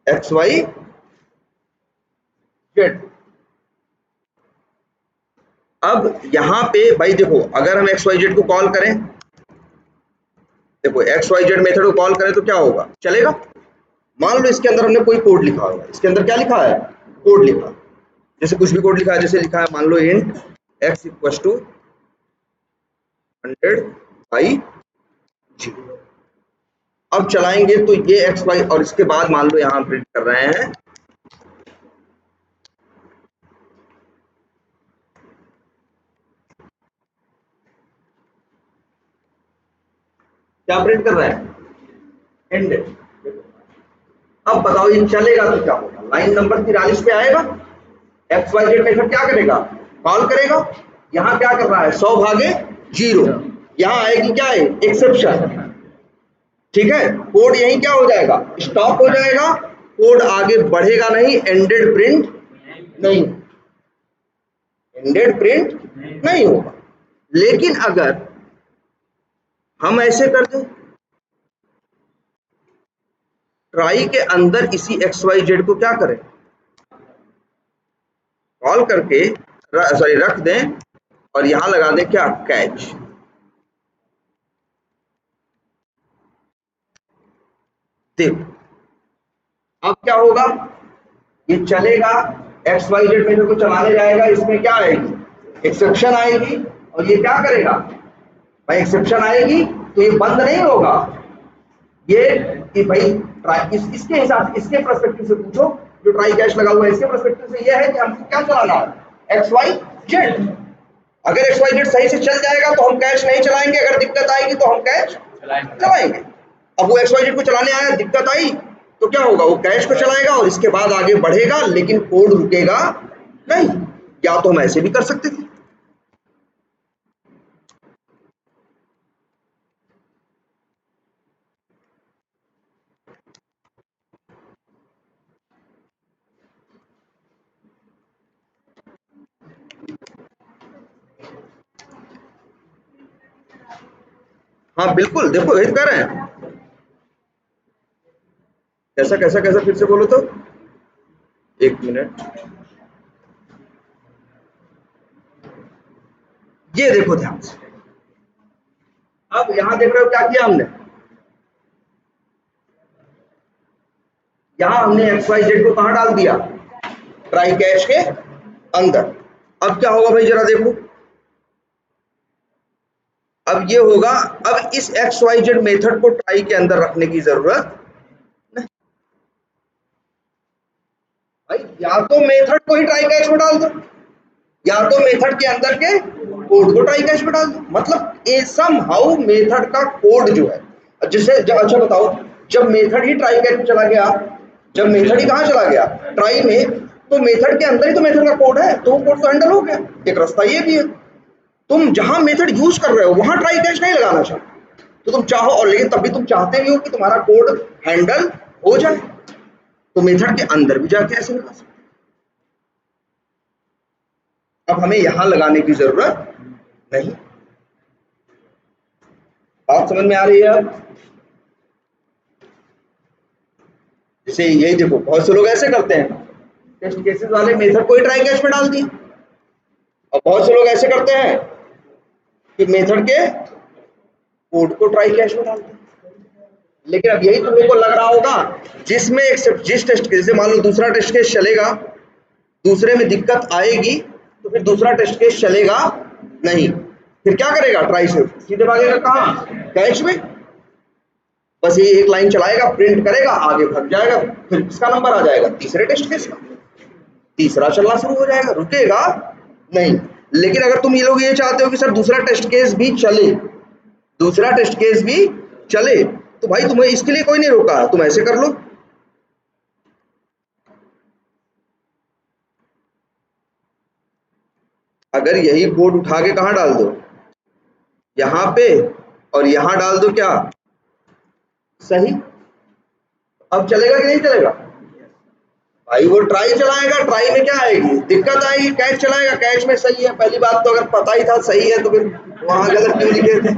x y z. अब यहां पे भाई देखो, अगर हम एक्स वाई जेड को कॉल करें, देखो एक्स वाई जेड मेथड को कॉल करें तो क्या होगा, चलेगा। मान लो इसके अंदर हमने कोई कोड लिखा होगा, इसके अंदर क्या लिखा है, कोड लिखा, जैसे कुछ भी कोड लिखा है, जैसे लिखा है मान लो int x equal to 100 by G. अब चलाएंगे तो ये एक्स वाई, और इसके बाद मान लो यहां प्रिंट कर रहे हैं क्या प्रिंट कर रहे हैं, एंडेड। अब बताओ ये चलेगा तो क्या होगा, लाइन नंबर 43 पे आएगा, एक्स वाई जेड मेथड क्या करेगा, कॉल करेगा, यहाँ क्या कर रहा है 100 भागे 0, यहाँ आएगी क्या है, एक्सेप्शन, ठीक है, कोड यही क्या हो जाएगा, स्टॉप हो जाएगा, कोड आगे बढ़ेगा नहीं, एंडेड प्रिंट नहीं, एंडेड प्रिंट नहीं होगा। लेकिन अगर हम ऐसे कर दें, ट्राई के अंदर इसी एक्स वाई जेड को क्या करें, कॉल करके सॉरी रख दें, और यहां लगा दें क्या, कैच। देखो अब क्या होगा, ये चलेगा, एक्स वाई जेड मेथड को चलाने जाएगा, इसमें क्या आएगी, एक्सेप्शन आएगी, और ये क्या करेगा भाई, एक्सेप्शन आएगी तो ये बंद नहीं होगा, ये कि भाई इसके हिसाब से, इसके पर्सपेक्टिव से पूछो, जो ट्राई कैश लगा हुआ है इसके पर्सपेक्टिव से ये है कि हमको क्या चलाना है, एक्स वाई जेड। अगर एक्स वाई जेड सही से चल जाएगा तो हम कैश नहीं चलाएंगे, अगर दिक्कत आएगी तो हम कैश चलाएंगे। अब वो एक्स वाई जेड को चलाने आया, दिक्कत आई तो क्या होगा, वो कैश को चलाएगा और इसके बाद आगे बढ़ेगा, लेकिन कोड रुकेगा नहीं। या तो हम ऐसे भी कर सकते थे, हाँ बिल्कुल, देखो वही कर रहे हैं, कैसा कैसा कैसा फिर से बोलो तो, एक मिनट, ये देखो ध्यान से, अब यहां देख रहे हो क्या किया हमने, यहां हमने XYZ को कहां डाल दिया, ट्राई कैच के अंदर। अब क्या होगा भाई जरा देखो, अब ये होगा, अब इस XYZ मेथड को ट्राई के अंदर रखने की जरूरत नहीं भाई, या तो मेथड को ही ट्राई कैच में डाल दो, या तो मेथड के अंदर के कोड को ट्राई कैच में डाल दो। मतलब समहाउ मेथड का कोड जो है, जिसे अच्छा बताओ, जब मेथड ही ट्राई कैच में चला गया, जब मेथड ही कहां चला गया, ट्राई में, तो मेथड के अंदर ही तो मेथड का कोड है, तो वो कोड तो हैंडल हो गया। एक रास्ता ये भी है, तुम जहां मेथड यूज कर रहे हो वहां ट्राई कैच नहीं लगाना चाहते तो तुम चाहो, और लेकिन तब भी तुम चाहते भी हो कि तुम्हारा कोड हैंडल हो जाए, तो मेथड के अंदर भी जाके ऐसे लगा सकते। अब हमें यहां लगाने की जरूरत नहीं। बात समझ में आ रही है? अब जैसे यही देखो, बहुत से लोग ऐसे करते हैं, टेस्ट केसेस वाले मेथड को ही ट्राई कैच में डाल दिए, और बहुत से लोग ऐसे करते हैं कि मेथड के कोड को ट्राई कैच में डाल दिए। लेकिन अब यही तुम लोग को लग रहा होगा, जिसमें जिस टेस्ट केस, मान लो दूसरा टेस्ट केस चलेगा, दूसरे में दिक्कत आएगी, तो फिर दूसरा टेस्ट केस चलेगा नहीं, फिर क्या करेगा, ट्राई से सीधे भागेगा कहां, कैच में। बस ये एक लाइन चलाएगा, प्रिंट करेगा, आगे भाग जाएगा, फिर किसका नंबर आ जाएगा, तीसरे टेस्ट केस का, तीसरा चलना शुरू हो जाएगा, रुकेगा नहीं। लेकिन अगर तुम ये लोग ये चाहते हो कि सर दूसरा टेस्ट केस भी चले, दूसरा टेस्ट केस भी चले, तो भाई तुम्हें इसके लिए कोई नहीं रोका, तुम ऐसे कर लो, अगर यही कोड उठा के कहां डाल दो, यहां पे, और यहां डाल दो क्या, सही। अब चलेगा कि नहीं चलेगा भाई, वो ट्राई चलाएगा, ट्राई में क्या आएगी, दिक्कत आएगी, कैच चलाएगा, कैच में सही है। पहली बात तो अगर पता ही था सही है तो फिर वहां गलत क्यों लिखे थे।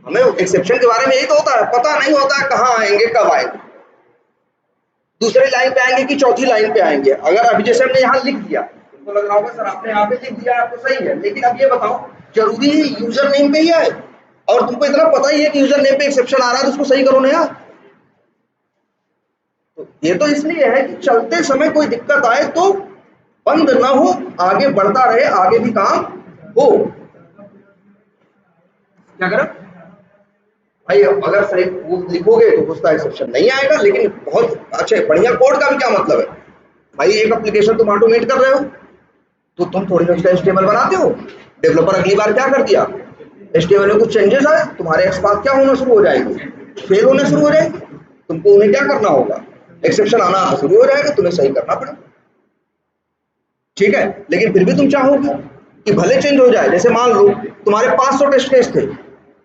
हमें एक्सेप्शन के बारे में यही तो होता है, पता नहीं होता है कहाँ आएंगे, कब आएंगे, दूसरी लाइन पे आएंगे कि चौथी लाइन पे आएंगे। अगर अभी जैसे हमने यहाँ लिख दिया, तुमको लग रहा होगा सर आपने यहाँ पे लिख दिया आपको सही है, लेकिन अब ये बताओ, जरूरी है यूजर नेम पे ही आए, और तुमको इतना पता ही है कि यूजर नेम पे एक्सेप्शन आ रहा है, तो उसको सही करो ना यार। तो ये तो इसलिए है कि चलते समय कोई दिक्कत आए तो बंद ना हो, आगे बढ़ता रहे, आगे भी काम हो। क्या करें भाई, अगर सही लिखोगे तो उसका एक्सेप्शन नहीं आएगा, लेकिन बहुत अच्छे बढ़िया कोड का भी क्या मतलब है भाई, एक एप्लीकेशन तुम ऑटोमेट कर रहे हो, तो तुम थोड़ी सा HTML बनाते हो, डेवलपर अगली बार क्या कर दिया, HTML में कुछ चेंजेस आए, तुम्हारे एक्सपाथ क्या होना शुरू हो जाएगी, फेल होना शुरू हो जाएगी, तुमको उन्हें क्या करना होगा, एक्सेप्शन आना शुरू हो जाएगा, तुम्हें सही करना पड़ेगा, ठीक है। लेकिन फिर भी तुम चाहोगे कि भले चेंज हो जाए, जैसे मान लो तुम्हारे 500 टेस्ट केस थे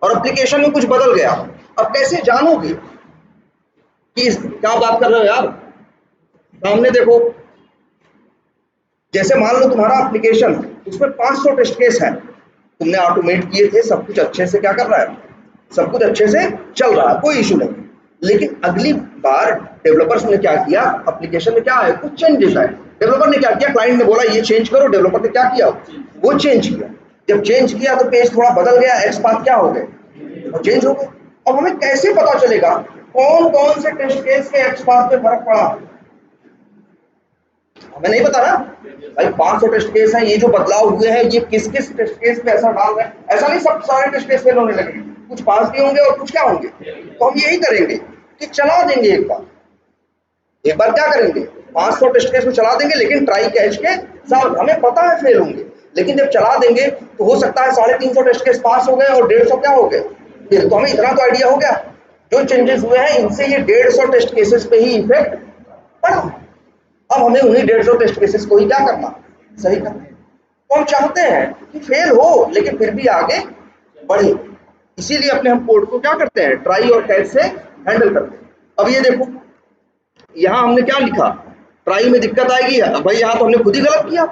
और एप्लीकेशन में कुछ बदल गया, अब कैसे जानोगे कि क्या बात कर रहे हो यार, सामने देखो, जैसे मान लो तुम्हारा एप्लीकेशन उसमें 500 टेस्ट केस है, तुमने ऑटोमेट किए थे, सब कुछ अच्छे से क्या कर रहा है, सब कुछ अच्छे से चल रहा है, कोई इशू नहीं, लेकिन अगली बार डेवलपर्स ने क्या किया, एप्लीकेशन में क्या आया, कुछ चेंजेस आए, डेवलपर ने क्या किया, क्लाइंट ने बोला ये चेंज करो, डेवलपर ने क्या किया, वो चेंज किया, जब चेंज किया तो पेज थोड़ा बदल गया, एक्सपाथ क्या हो गए, और चेंज हो गए। अब हमें कैसे पता चलेगा कौन कौन से टेस्ट केस के एक्सपाथ पे फर्क पड़ा, हमें नहीं पता ना भाई, 500 टेस्ट केस हैं, ये जो बदलाव हुए हैं ये किस किस टेस्ट केस पे ऐसा डाल रहे हैं, ऐसा नहीं सब सारे टेस्ट केस फेल होने लगे, कुछ पास भी होंगे और कुछ क्या होंगे, तो हम यही करेंगे कि चला देंगे एक बार क्या करेंगे, 500 टेस्ट केस में चला देंगे, लेकिन ट्राई कैच के साथ, हमें पता है फेल होंगे, लेकिन जब चला देंगे तो हो सकता है 350 टेस्ट केस पास हो गए और 150 क्या हो गए, फिर तो हमें इतना तो आइडिया हो गया जो चेंजेस हुए हैं इनसे ये 150 टेस्ट केसेस पे ही इफेक्ट पड़ा। अब हमें उन्हीं 150 टेस्ट केसेस को ही क्या करना, सही करना। तो हम चाहते हैं कि फेल हो लेकिन फिर भी आगे बढ़े, इसीलिए अपने हम कोड को क्या करते हैं, ट्राई और कैच से हैंडल करते हैं। अब ये देखो यहाँ हमने क्या लिखा, ट्राई में दिक्कत आएगी, भाई यहाँ तो हमने खुद ही गलत किया,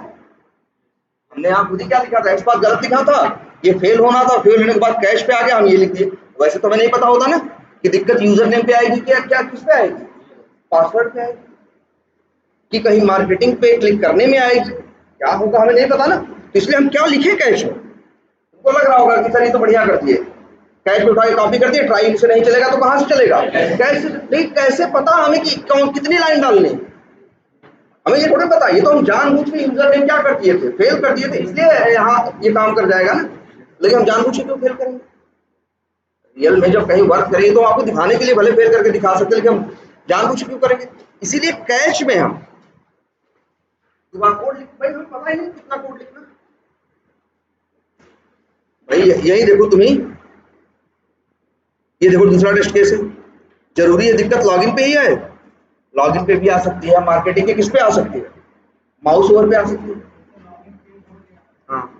हमने यहाँ खुद ही क्या लिखा था, एक्सपाथ गलत लिखा था, ये फेल होना था, फेल होने के बाद कैश पे आ गया, हम ये लिख दिए। वैसे तो हमें नहीं पता होता ना कि दिक्कत यूजर नेम पे आएगी क्या, क्या किस पे आएगी, पासवर्ड पे आएगी कि कहीं मार्केटिंग पे क्लिक करने में आएगी, क्या होगा हमें नहीं पता ना, तो इसलिए हम क्या लिखे कैश में, को लग रहा होगा कि सर ये तो बढ़िया कर दिए, कैच में उठा के कॉपी कर दिए, ट्राई से नहीं चलेगा तो कहां से चलेगा, कैसे नहीं, कैसे पता हमें कि कौन कितनी लाइन डालनी, हमें ये थोड़ा पता, ये तो हम जानबूझ के यूजर नेम क्या कर दिए थे, फेल कर दिए थे, इसलिए यहाँ ये काम कर जाएगा ना, लेकिन हम जानबूझ के क्यों फेल करेंगे। रियल में जब कहीं वर्क करेंगे तो आपको दिखाने के लिए भले फेल करके दिखा सकते, लेकिन हम जानबूझ के क्यों करेंगे। इसीलिए कैच में हम कोड लिख, भाई हमें पता ही नहीं कितना कोड लिखना, भाई यही देखो तुम्हें, ये देखो दूसरा टेस्ट केस है, जरूरी है दिक्कत लॉगिन पे ही है, लॉगिन पे भी आ सकती है, मार्केटिंग के किस पे आ सकती है, माउस ओवर पे आ सकती है। हाँ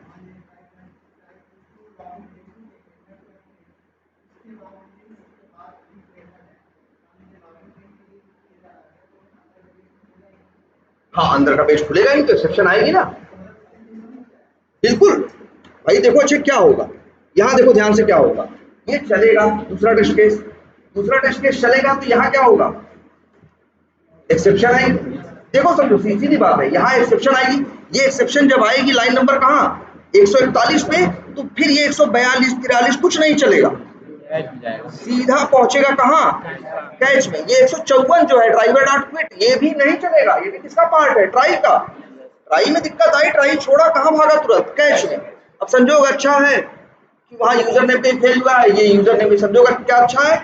हाँ, अंदर का पेज खुलेगा ही तो एक्सेप्शन आएगी ना, बिल्कुल। भाई देखो अच्छा क्या होगा, यहाँ देखो ध्यान से क्या होगा, ये चलेगा दूसरा टेस्ट केस, दूसरा टेस्ट केस चलेगा तो यहाँ क्या होगा, एक्सेप्शन आएगी। देखो समझो सीधी बात है, यहाँ एक्सेप्शन आएगी, ये एक्सेप्शन जब आएगी लाइन नंबर कहाँ 141 पे, तो फिर ये 142 43 कुछ नहीं चलेगा, सीधा पहुंचेगा कहाँ कैच में। ये 154 जो है ड्राइवर डॉट क्विट, ये भी नहीं चलेगा, ये भी किसका पार्ट है, ट्राई का। ट्राई में दिक्कत आई, ट्राई छोड़ा, कहाँ भागा, तुरंत कैच में। अब संजोग अच्छा है कि वहां यूजर नेम पे फेल हुआ है, ये यूजर नेम भी संजोग क्या अच्छा है,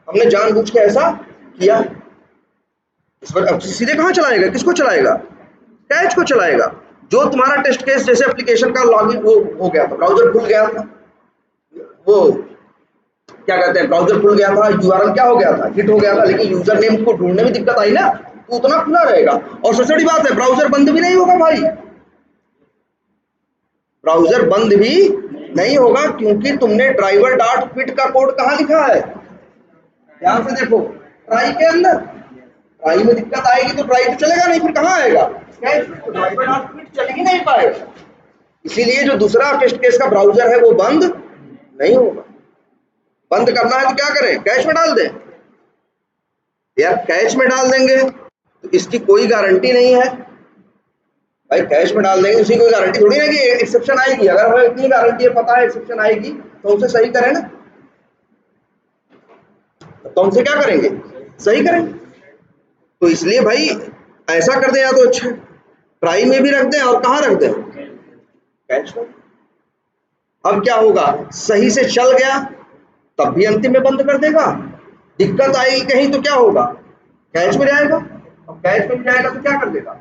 हमने जानबूझ के ऐसा किया। इस पर अब सीधे कहाँ चलाएगा, किसको चलाएगा, कैच को चलाएगा। जो तुम्हारा टेस्ट केस जैसे एप्लीकेशन का लॉगिन वो हो गया था, ब्राउजर खुल गया था, वो क्या कहते हैं, ब्राउजर खुल गया था, यूआरएल क्या हो गया था, हिट हो गया था, लेकिन यूजर नेम को ढूंढने में दिक्कत आई ना, तो उतना खुला रहेगा। और सबसे बड़ी बात है ब्राउजर बंद भी नहीं होगा भाई, ब्राउजर बंद भी नहीं होगा, क्योंकि तुमने ड्राइवर डॉट क्विट का कोड कहाँ लिखा है, ध्यान से देखो, ट्राई के अंदर। ट्राई में दिक्कत आएगी तो ट्राई तो चलेगा नहीं, फिर कहाँ आएगा, ड्राइवर डॉट क्विट चल ही नहीं पाएगा। इसीलिए जो दूसरा टेस्ट केस का ब्राउजर है वो बंद नहीं होगा। बंद करना है तो क्या करें, कैच में डाल दें, यार कैच में डाल देंगे तो इसकी कोई गारंटी नहीं है भाई, कैच में डाल देंगे उसकी कोई गारंटी थोड़ी ना कि एक्सेप्शन आएगी। अगर हमें इतनी गारंटी है, पता है एक्सेप्शन आएगी, तो उसे सही करें ना, तो हमसे क्या करेंगे, सही करेंगे। तो इसलिए भाई ऐसा कर दें या तो अच्छा, ट्राई में भी रख दें और कहाँ रख दें, कैच में। अब क्या होगा, सही से चल गया तब भी अंतिम में बंद कर देगा, दिक्कत आएगी कहीं तो क्या होगा, कैच में जाएगा, और कैच में जाएगा तो क्या कर देगा,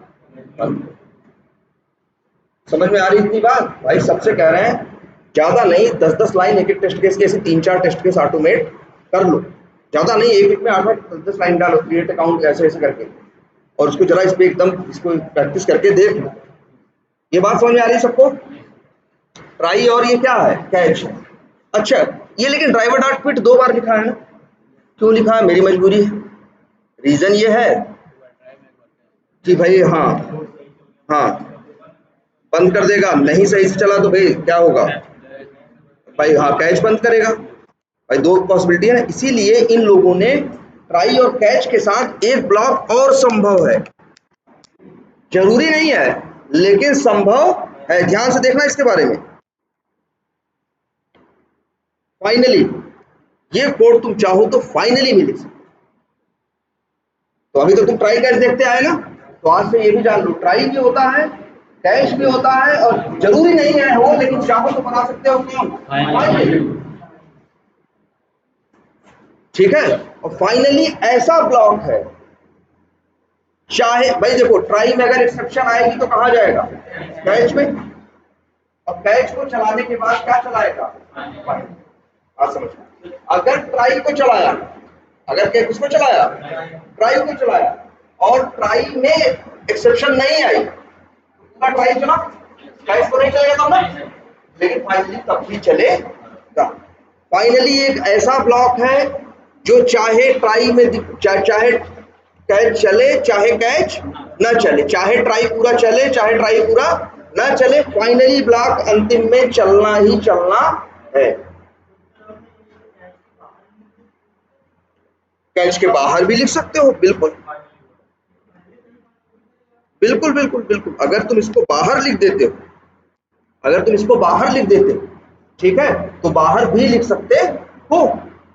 समझ में आ रही इतनी बात। भाई सबसे कह रहे हैं ज्यादा नहीं, 10-10 लाइन एक एक टेस्ट केस के, ऐसे 3-4 टेस्ट केस ऑटोमेट कर लो, ज्यादा नहीं, एक एक में 8-10 लाइन डालो, क्रिएट अकाउंट ऐसे ऐसे करके, और उसको जरा इस पे एकदम इसको प्रैक्टिस करके देख लो। ये बात समझ में आ रही है सबको, ट्राई और ये क्या है, कैच। अच्छा ये लेकिन ड्राइवर डॉट क्विट 2 बार लिखा है ना, क्यों लिखा है, मेरी मजबूरी है, रीजन ये है कि भाई हाँ हाँ बंद कर देगा, नहीं सही से चला तो भाई क्या होगा, भाई हाँ कैच बंद करेगा, भाई 2 पॉसिबिलिटी है ना। इसीलिए इन लोगों ने ट्राई और कैच के साथ एक ब्लॉक और संभव है, जरूरी नहीं है लेकिन संभव है, ध्यान से देखना इसके बारे में। फाइनली ये कोड तुम चाहो तो फाइनली भी लिख सकते, तो अभी तो तुम ट्राई कैच देखते आए ना, तो आज से ये भी जान लो ट्राई भी होता है, कैच भी होता है, और जरूरी नहीं है वो, लेकिन चाहो तो बना सकते हो कौन, ठीक है। और फाइनली ऐसा ब्लॉक है, चाहे भाई देखो ट्राई में अगर एक्सेप्शन आएगी तो कहाँ जाएगा, कैच में, और कैच को चलाने के बाद क्या चलाएगा, बात समझ, अगर ट्राई को चलाया, अगर किसको चलाया, ट्राई को चलाया, और ट्राई में एक्सेप्शन नहीं आई, पूरा ट्राई चला, कैच को नहीं चलेगा तब ना, लेकिन फाइनली तब भी चलेगा। फाइनली एक ऐसा ब्लॉक है जो चाहे ट्राई में चाहे कैच चले चाहे कैच न चले, चाहे ट्राई पूरा चले चाहे ट्राई पूरा न चले, फाइनली ब्लॉक अंतिम में चलना ही चलना है। कैच के बाहर भी लिख सकते हो, बिल्कुल बिल्कुल बिल्कुल बिल्कुल, अगर तुम इसको बाहर लिख देते हो, अगर तुम इसको बाहर लिख देते ठीक है, तो बाहर भी लिख सकते हो।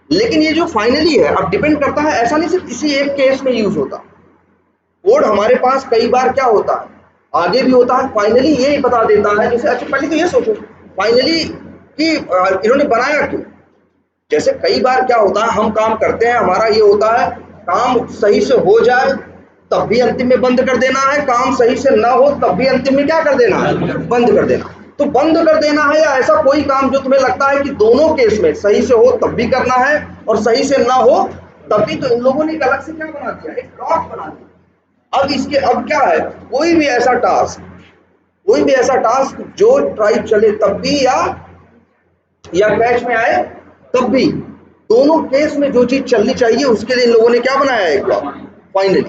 लेकिन ये जो फाइनली है, अब डिपेंड करता है, ऐसा नहीं सिर्फ किसी एक केस में यूज होता। कोड हमारे पास कई बार क्या होता है, आगे भी होता है, फाइनली ये बता देता है। जैसे अच्छा पहले तो ये सोचो फाइनली कि इन्होंने बनाया क्यों। जैसे कई बार क्या होता है, हम काम करते हैं, हमारा ये होता है काम सही से हो जाए तब भी अंतिम में बंद कर देना है, काम सही से ना हो तब भी अंतिम में क्या कर देना है, बंद कर देना। तो बंद कर देना है या ऐसा कोई काम जो तुम्हें लगता है कि दोनों केस में सही से हो तब भी करना है और सही से ना हो तब भी, तो इन लोगों ने एक अलग से क्या बना दिया, एक ब्लॉक बना दिया। अब क्या है, कोई भी ऐसा टास्क जो ट्राई चले तब भी या कैश में आए तब भी, दोनों केस में जो चीज चलनी चाहिए उसके लिए इन लोगों ने क्या बनाया है, एक ब्लॉक। फाइनली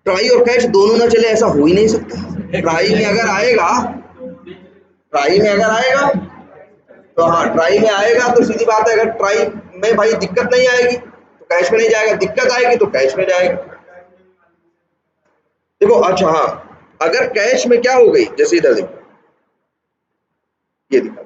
ट्राई और कैच दोनों ना चले ऐसा हो ही नहीं सकता। ट्राई में अगर आएगा तो हाँ, ट्राई में आएगा तो सीधी बात है, अगर ट्राई में भाई दिक्कत नहीं आएगी तो कैश में नहीं जाएगा, दिक्कत आएगी तो कैश में जाएगा। देखो अच्छा हाँ, अगर कैश में क्या हो गई, जैसे इधर देखो ये दिखा,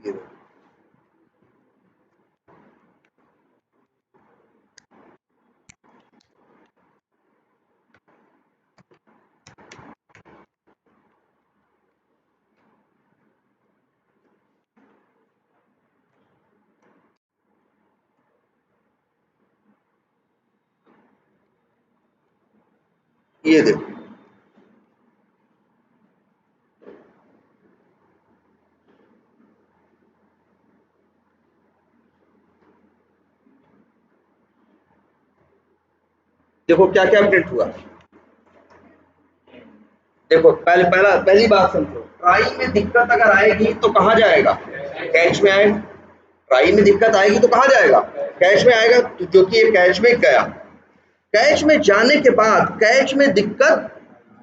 ये देखो। ये देखो देखो क्या क्या प्रिंट हुआ। देखो पहली बात समझो, ट्राई में दिक्कत अगर आएगी तो कहाँ जाएगा, कैश में आएगा। ट्राई में दिक्कत आएगी तो कहाँ जाएगा, कैश में आएगा, तो जो कि ये कैश में गया। कैश में जाने के बाद कैश में दिक्कत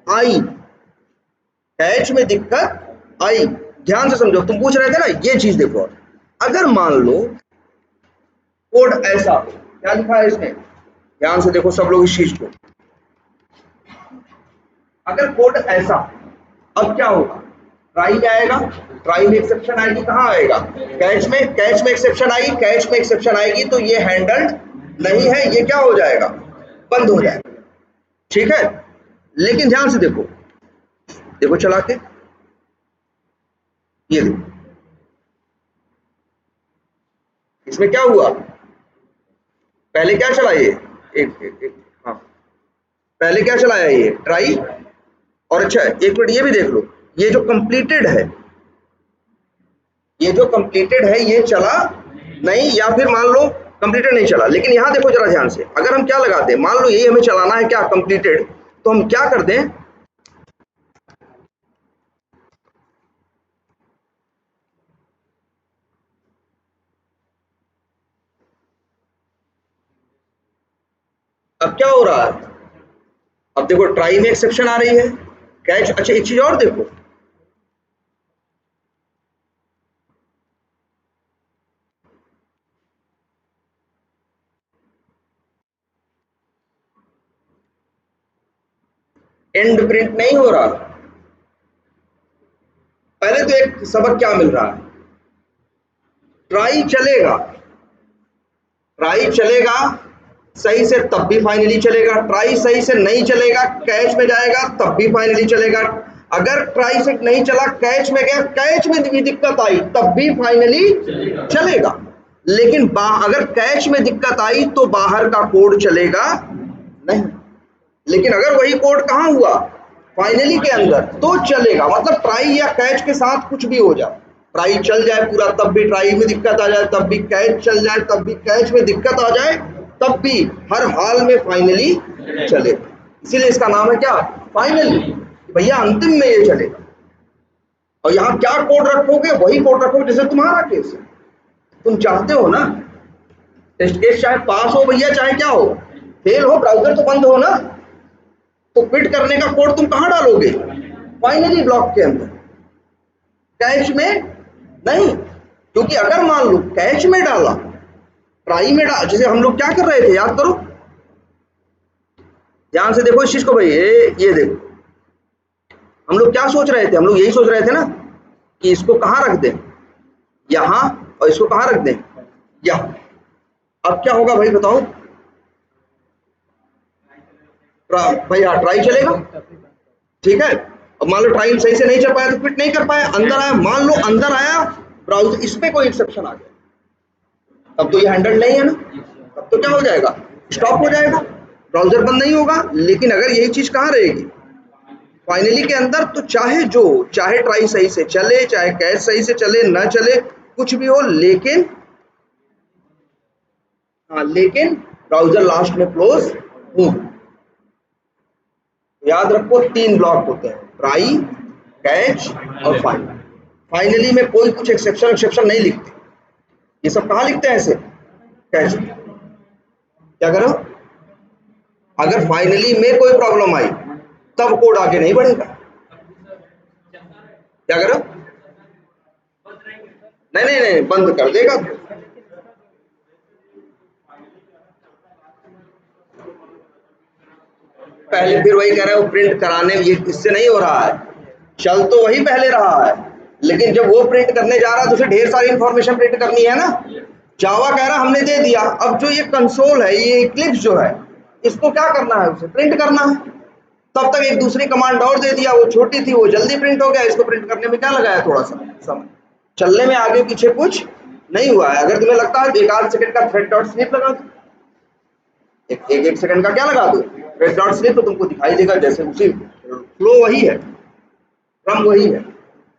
आई, कैश में दिक्कत आई, ध्यान से समझो, तुम पूछ रहे थे ना ये चीज देखो। अगर मान लो कोड ऐसा, क्या लिखा है इसमें, ध्यान से देखो सब लोग इस चीज को। अगर कोड ऐसा, अब क्या होगा, ट्राई में आएगा, ट्राई में एक्सेप्शन आएगी, कहाँ आएगा, कैश में एक्सेप्शन आएगी, कैश में एक्सेप्शन आएगी तो ये हैंडल्ड नहीं है, ये क्या हो जाएगा, बंद हो जाएगा। ठीक है, लेकिन ध्यान से देखो, देखो चला के ये देखो, इसमें क्या हुआ, पहले क्या चला ये, एक हाँ, पहले क्या चलाया ये ट्राई, और अच्छा एक मिनट ये भी देख लो, ये जो कंप्लीटेड है, ये चला नहीं, या फिर मान लो कंप्लीटेड नहीं चला। लेकिन यहां देखो जरा ध्यान से, अगर हम क्या लगाते हैं, मान लो यही हमें चलाना है क्या, कंप्लीटेड, तो हम क्या कर दें, अब क्या हो रहा है, अब देखो ट्राई में एक्सेप्शन आ रही है, कैच, अच्छा एक चीज और देखो, एंड प्रिंट नहीं हो रहा। पहले तो एक सबक क्या मिल रहा है, ट्राई चलेगा सही से तब भी फाइनली चलेगा, ट्राई सही से नहीं चलेगा, कैच में जाएगा तब भी फाइनली चलेगा। अगर ट्राई से नहीं चला, कैच में गया, कैच में भी दिक्कत आई तब भी फाइनली चलेगा। लेकिन अगर कैच में दिक्कत आई तो बाहर का कोड चलेगा नहीं। लेकिन अगर वही कोड कहाँ हुआ, फाइनली के अंदर, तो चलेगा। मतलब ट्राई या कैच के साथ कुछ भी हो जाए, ट्राई चल जाए पूरा तब भी ट्राई में दिक्कत आ जाए, तब भी कैच चल जाए तब भी कैच में दिक्कत आ जाए, तब भी हर हाल में फाइनली चले। इसीलिए इसका नाम है क्या, फाइनली, भैया अंतिम में ये चलेगा। और यहाँ क्या कोड रखोगे, वही कोड रखोगे जैसे तुम्हारा केस है। तुम चाहते हो ना टेस्ट केस चाहे पास हो भैया चाहे क्या हो, फेल हो ब्राउजर तो बंद हो ना, तो क्विट करने का कोड तुम कहाँ डालोगे, फाइनली ब्लॉक के अंदर, कैच में नहीं। क्योंकि अगर मान लो कैच में डाला, ट्राई में डाला, जैसे हम लोग क्या कर रहे थे याद करो, ध्यान से देखो इस चीज को भाई, ये देखो हम लोग क्या सोच रहे थे, हम लोग यही सोच रहे थे ना कि इसको कहाँ रख दें, यहाँ, और इसको कहाँ रख दें, यहाँ। अब क्या होगा भाई बताओ, भाई हाँ ट्राई चलेगा, ठीक है। अब मान लो ट्राई सही से नहीं चल पाया तो क्विट नहीं कर पाया, अंदर आया, मान लो अंदर आया ब्राउजर, इस पे कोई एक्सेप्शन आ गया, तब तो ये हैंडल नहीं है ना, तब तो क्या हो जाएगा, स्टॉप हो जाएगा, ब्राउजर बंद नहीं होगा। लेकिन अगर यही चीज कहाँ रहेगी, फाइनली के अंदर, तो चाहे जो, चाहे ट्राई सही से चले, चाहे कैच सही से चले ना चले, कुछ भी हो, लेकिन हाँ, लेकिन ब्राउजर लास्ट में क्लोज हो। याद रखो 3 ब्लॉक होते हैं, ट्राई, कैच और फाइनल। फाइनली में कोई कुछ एक्सेप्शन नहीं लिखते, ये सब कहाँ लिखते हैं ऐसे, कैच। क्या करो, अगर फाइनली में कोई प्रॉब्लम आई तब कोड आगे नहीं बढ़ेगा। क्या करो, नहीं नहीं नहीं बंद कर देगा। पहले फिर वही कह रहे हो प्रिंट कराने, ये इससे नहीं हो रहा है, चल तो वही पहले रहा है, लेकिन जब वो प्रिंट करने जा रहा है तो उसे ढेर सारी इंफॉर्मेशन प्रिंट करनी है ना। जावा कह रहा हमने दे दिया, अब जो ये कंसोल है, ये इक्लिप्स जो है, इसको क्या करना है, उसे प्रिंट करना है। तब तक एक दूसरी कमांड और दे दिया, वो छोटी थी, वो जल्दी प्रिंट हो गया, इसको प्रिंट करने में क्या लगाया, थोड़ा सा समय, चलने में आगे पीछे कुछ नहीं हुआ है। अगर तुम्हें लगता है एक आध सेकंड का थ्रेड डॉट स्लिप लगा दो, एक सेकंड का क्या लगा दो, थ्रेड डॉट स्लिप, तो तुमको दिखाई देगा जैसे उसी फ्लो वही है, क्रम वही है,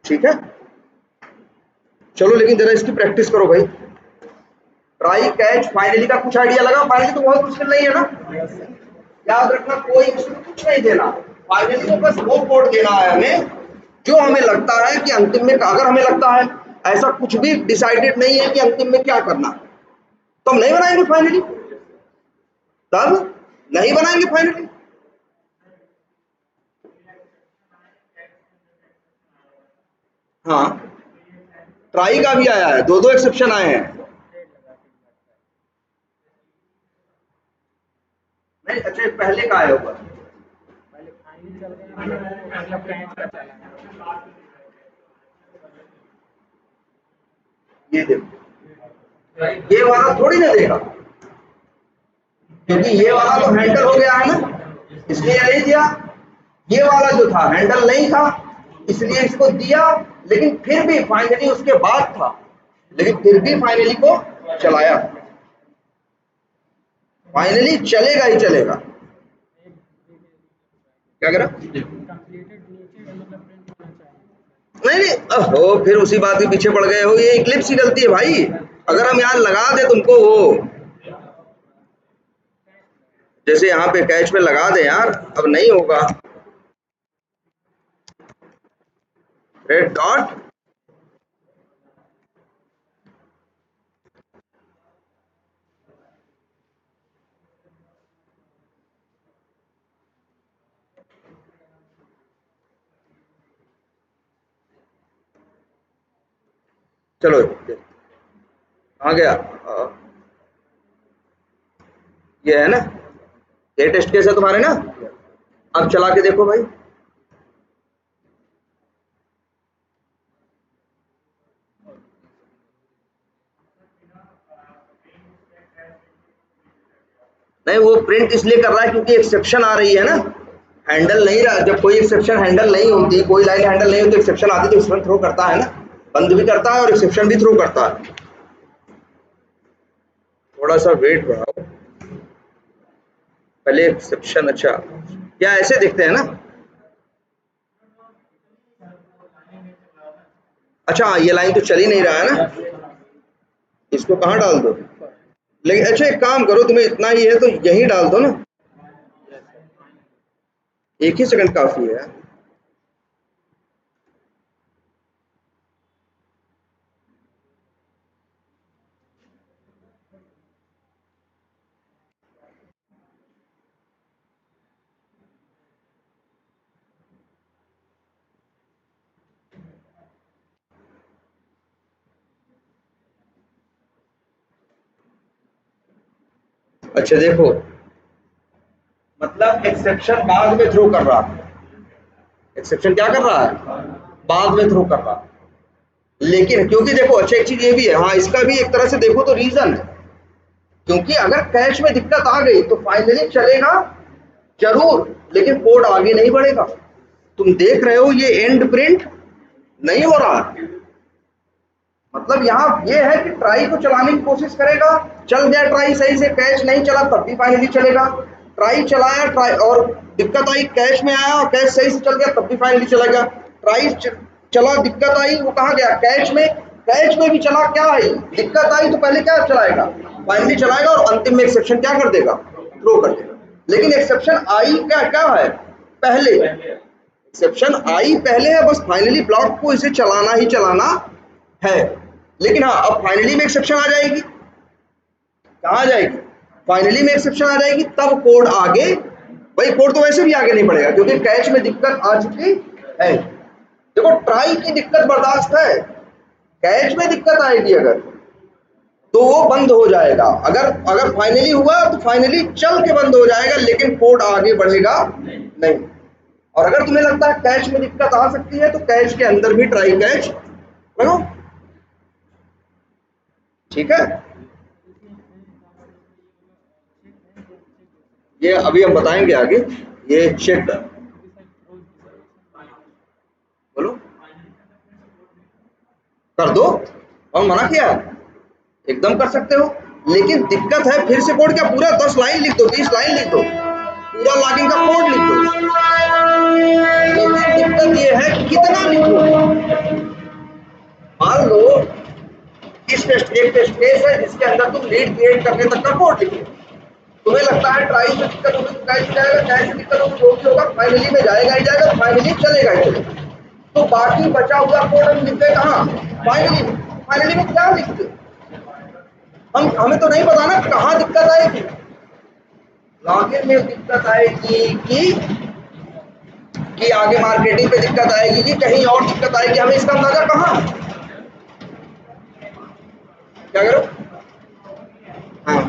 ठीक है। चलो लेकिन जरा इसकी प्रैक्टिस करो भाई। ट्राई, कैच, फाइनली का कुछ आइडिया लगा, फाइनली तो बहुत मुश्किल नहीं है ना, याद रखना कोई इसमें कुछ नहीं देना, फाइनली तो बस वो कोड देना है हमें जो हमें लगता है कि अंतिम में, अगर हमें लगता है ऐसा कुछ भी डिसाइडेड नहीं है कि अंतिम में क्या करना, तो हम नहीं बनाएंगे फाइनली, तब नहीं बनाएंगे फाइनली। हाँ, ट्राई का भी आया है, दो एक्सेप्शन आए हैं। नहीं अच्छा पहले का आया होगा, ये देखो ये वाला थोड़ी ना देगा, क्योंकि ये वाला तो हैंडल हो गया है ना, इसलिए नहीं दिया। ये वाला जो था हैंडल नहीं था, इसलिए इसको दिया, लेकिन फिर भी फाइनली उसके बाद था, लेकिन फिर भी फाइनली को चलाया, फाइनली चलेगा ही चलेगा। क्या करा, नहीं नहीं हो, फिर उसी बात के पीछे पड़ गए हो, ये इक्लिप्स की गलती है भाई। अगर हम यहाँ लगा दे तुमको वो, जैसे यहाँ पे कैच पे लगा दे यार, अब नहीं होगा, रेड डॉट, चलो आ गया, ये है ना, ये टेस्ट केस है तुम्हारे ना, अब चला के देखो भाई। नहीं वो प्रिंट इसलिए कर रहा है क्योंकि एक्सेप्शन आ रही है ना, हैंडल नहीं रहा, जब कोई एक्सेप्शन हैंडल नहीं होती, कोई लाइन हैंडल नहीं होती, एक्सेप्शन आती तो एक्सेप्शन थ्रो करता है ना, बंद भी करता है और एक्सेप्शन भी थ्रो करता है। थोड़ा सा वेट बढ़ाओ, पहले एक्सेप्शन, अच्छा क्या ऐसे देखते हैं ना, अच्छा ये लाइन तो चल ही नहीं रहा है ना, इसको कहाँ डाल दो? लेकिन अच्छा एक काम करो, तुम्हें इतना ही है तो यहीं डाल दो ना, 1 ही सेकंड काफी है। अच्छा देखो, मतलब एक्सेप्शन बाद में थ्रो कर रहा है, एक्सेप्शन क्या कर रहा है, बाद में थ्रो कर रहा है। लेकिन क्योंकि देखो अच्छा एक चीज ये भी है, हाँ इसका भी एक तरह से देखो तो रीजन है, क्योंकि अगर कैश में दिक्कत आ गई तो फाइनली चलेगा जरूर, लेकिन कोड आगे नहीं बढ़ेगा। तुम देख रहे हो ये एंड प्रिंट नहीं हो रहा है, मतलब यहाँ ये है कि ट्राई को चलाने की कोशिश करेगा, चल गया ट्राई सही से, कैश नहीं चला तब भी फाइनली चलेगा, ट्राई चलाया ट्राई और दिक्कत आई, कैश में आया और कैश सही से चल गया तब भी फाइनली चलेगा, ट्राई चला दिक्कत आई, वो कहाँ गया कैश में, कैश में भी चला क्या है दिक्कत आई तो पहले क्या चलाएगा, फाइनली चलाएगा और अंतिम में एक्सेप्शन क्या कर देगा, थ्रो कर देगा। लेकिन एक्सेप्शन आई क्या क्या है पहले, एक्सेप्शन आई पहले है, बस फाइनली ब्लॉक को इसे चलाना ही चलाना है। लेकिन हाँ अब फाइनली में एक्सेप्शन आ जाएगी, कहाँ आ जाएगी, फाइनली में एक्सेप्शन आ जाएगी तब कोड आगे, भाई कोड तो वैसे भी आगे नहीं बढ़ेगा क्योंकि कैच में दिक्कत आ चुकी है। देखो ट्राई की दिक्कत बर्दाश्त है, कैच में दिक्कत आएगी अगर तो वो बंद हो जाएगा, अगर अगर फाइनली हुआ तो फाइनली चल के बंद हो जाएगा लेकिन कोड आगे बढ़ेगा नहीं। और अगर तुम्हें लगता है कैच में दिक्कत आ सकती है तो कैच के अंदर भी ट्राई कैच लगाओ, ठीक है। ये अभी हम बताएंगे आगे, ये चेक बोलो कर दो, और मना किया एकदम कर सकते हो, लेकिन दिक्कत है फिर से कोड क्या पूरा 10 लाइन लिख दो, 20 लाइन लिख दो, पूरा लॉगिन का कोड लिख दो, लेकिन दिक्कत ये है कितना लिखो। मान लो इस टेस्ट एक टेस्ट केस है जिसके अंदर तुम लीड क्रिएट करने तक का कोड लिखो, तुम्हें लगता है ट्राई से दिक्कत होगी तो कैसे जाएगा, कैसे दिक्कत होगी जो भी होगा फाइनली में जाएगा ही जाएगा, फाइनली चलेगा ही चलेगा। तो बाकी बचा हुआ कोड हम लिखते कहाँ, फाइनली में, फाइनली में क्या लिखते, हम हमें तो नहीं पता ना कहाँ दिक्कत आएगी, लॉगिन में दिक्कत आएगी कि आगे मार्केटिंग पे दिक्कत आएगी कि कहीं और दिक्कत आएगी, हमें इसका अंदाजा कहाँ, क्या करो, हाँ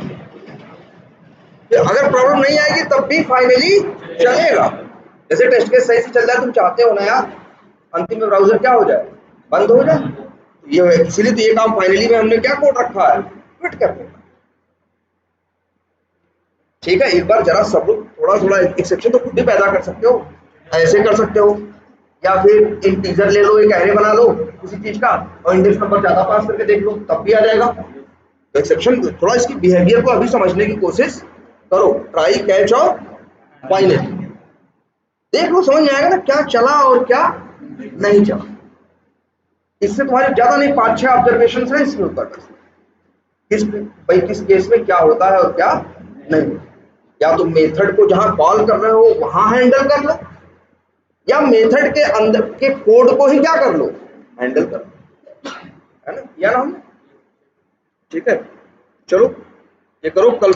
अगर प्रॉब्लम नहीं आएगी तब भी फाइनली चलेगा। जैसे टेस्ट केस सही से चल जाए, तुम चाहते हो ना यार अंतिम में ब्राउजर क्या हो जाए, बंद हो जाए, तो ये इसीलिए तो ये काम फाइनली में हमने क्या कोड रखा है, क्विट करने का, ठीक है। एक बार जरा सब लोग थोड़ा थोड़ा एक्सेप्शन तो खुद ही पैदा कर सकते हो, ऐसे कर सकते हो, या फिर इंटीजर ले लो, एक एरे बना लो किसी चीज का और इंडेक्स नंबर ज्यादा पास करके देख लो तब भी आ जाएगा। तो एक्सेप्शन थोड़ा इसकी बिहेवियर को अभी समझने की कोशिश करो, ट्राई कैच और फाइनली देख लो, समझ में आएगा ना क्या चला और क्या नहीं चला। इससे तुम्हारे ज्यादा नहीं 5-6 ऑब्जर्वेशन है इसमें ऊपर किस भाई किस केस में क्या होता है और क्या नहीं, या तो मेथड को जहां कॉल कर रहे हो वहां हैंडल कर लो, या मेथड के अंदर के कोड को ही क्या कर लो, हैंडल कर लो, है ना, या ना हम, ठीक है। चलो ये करो कल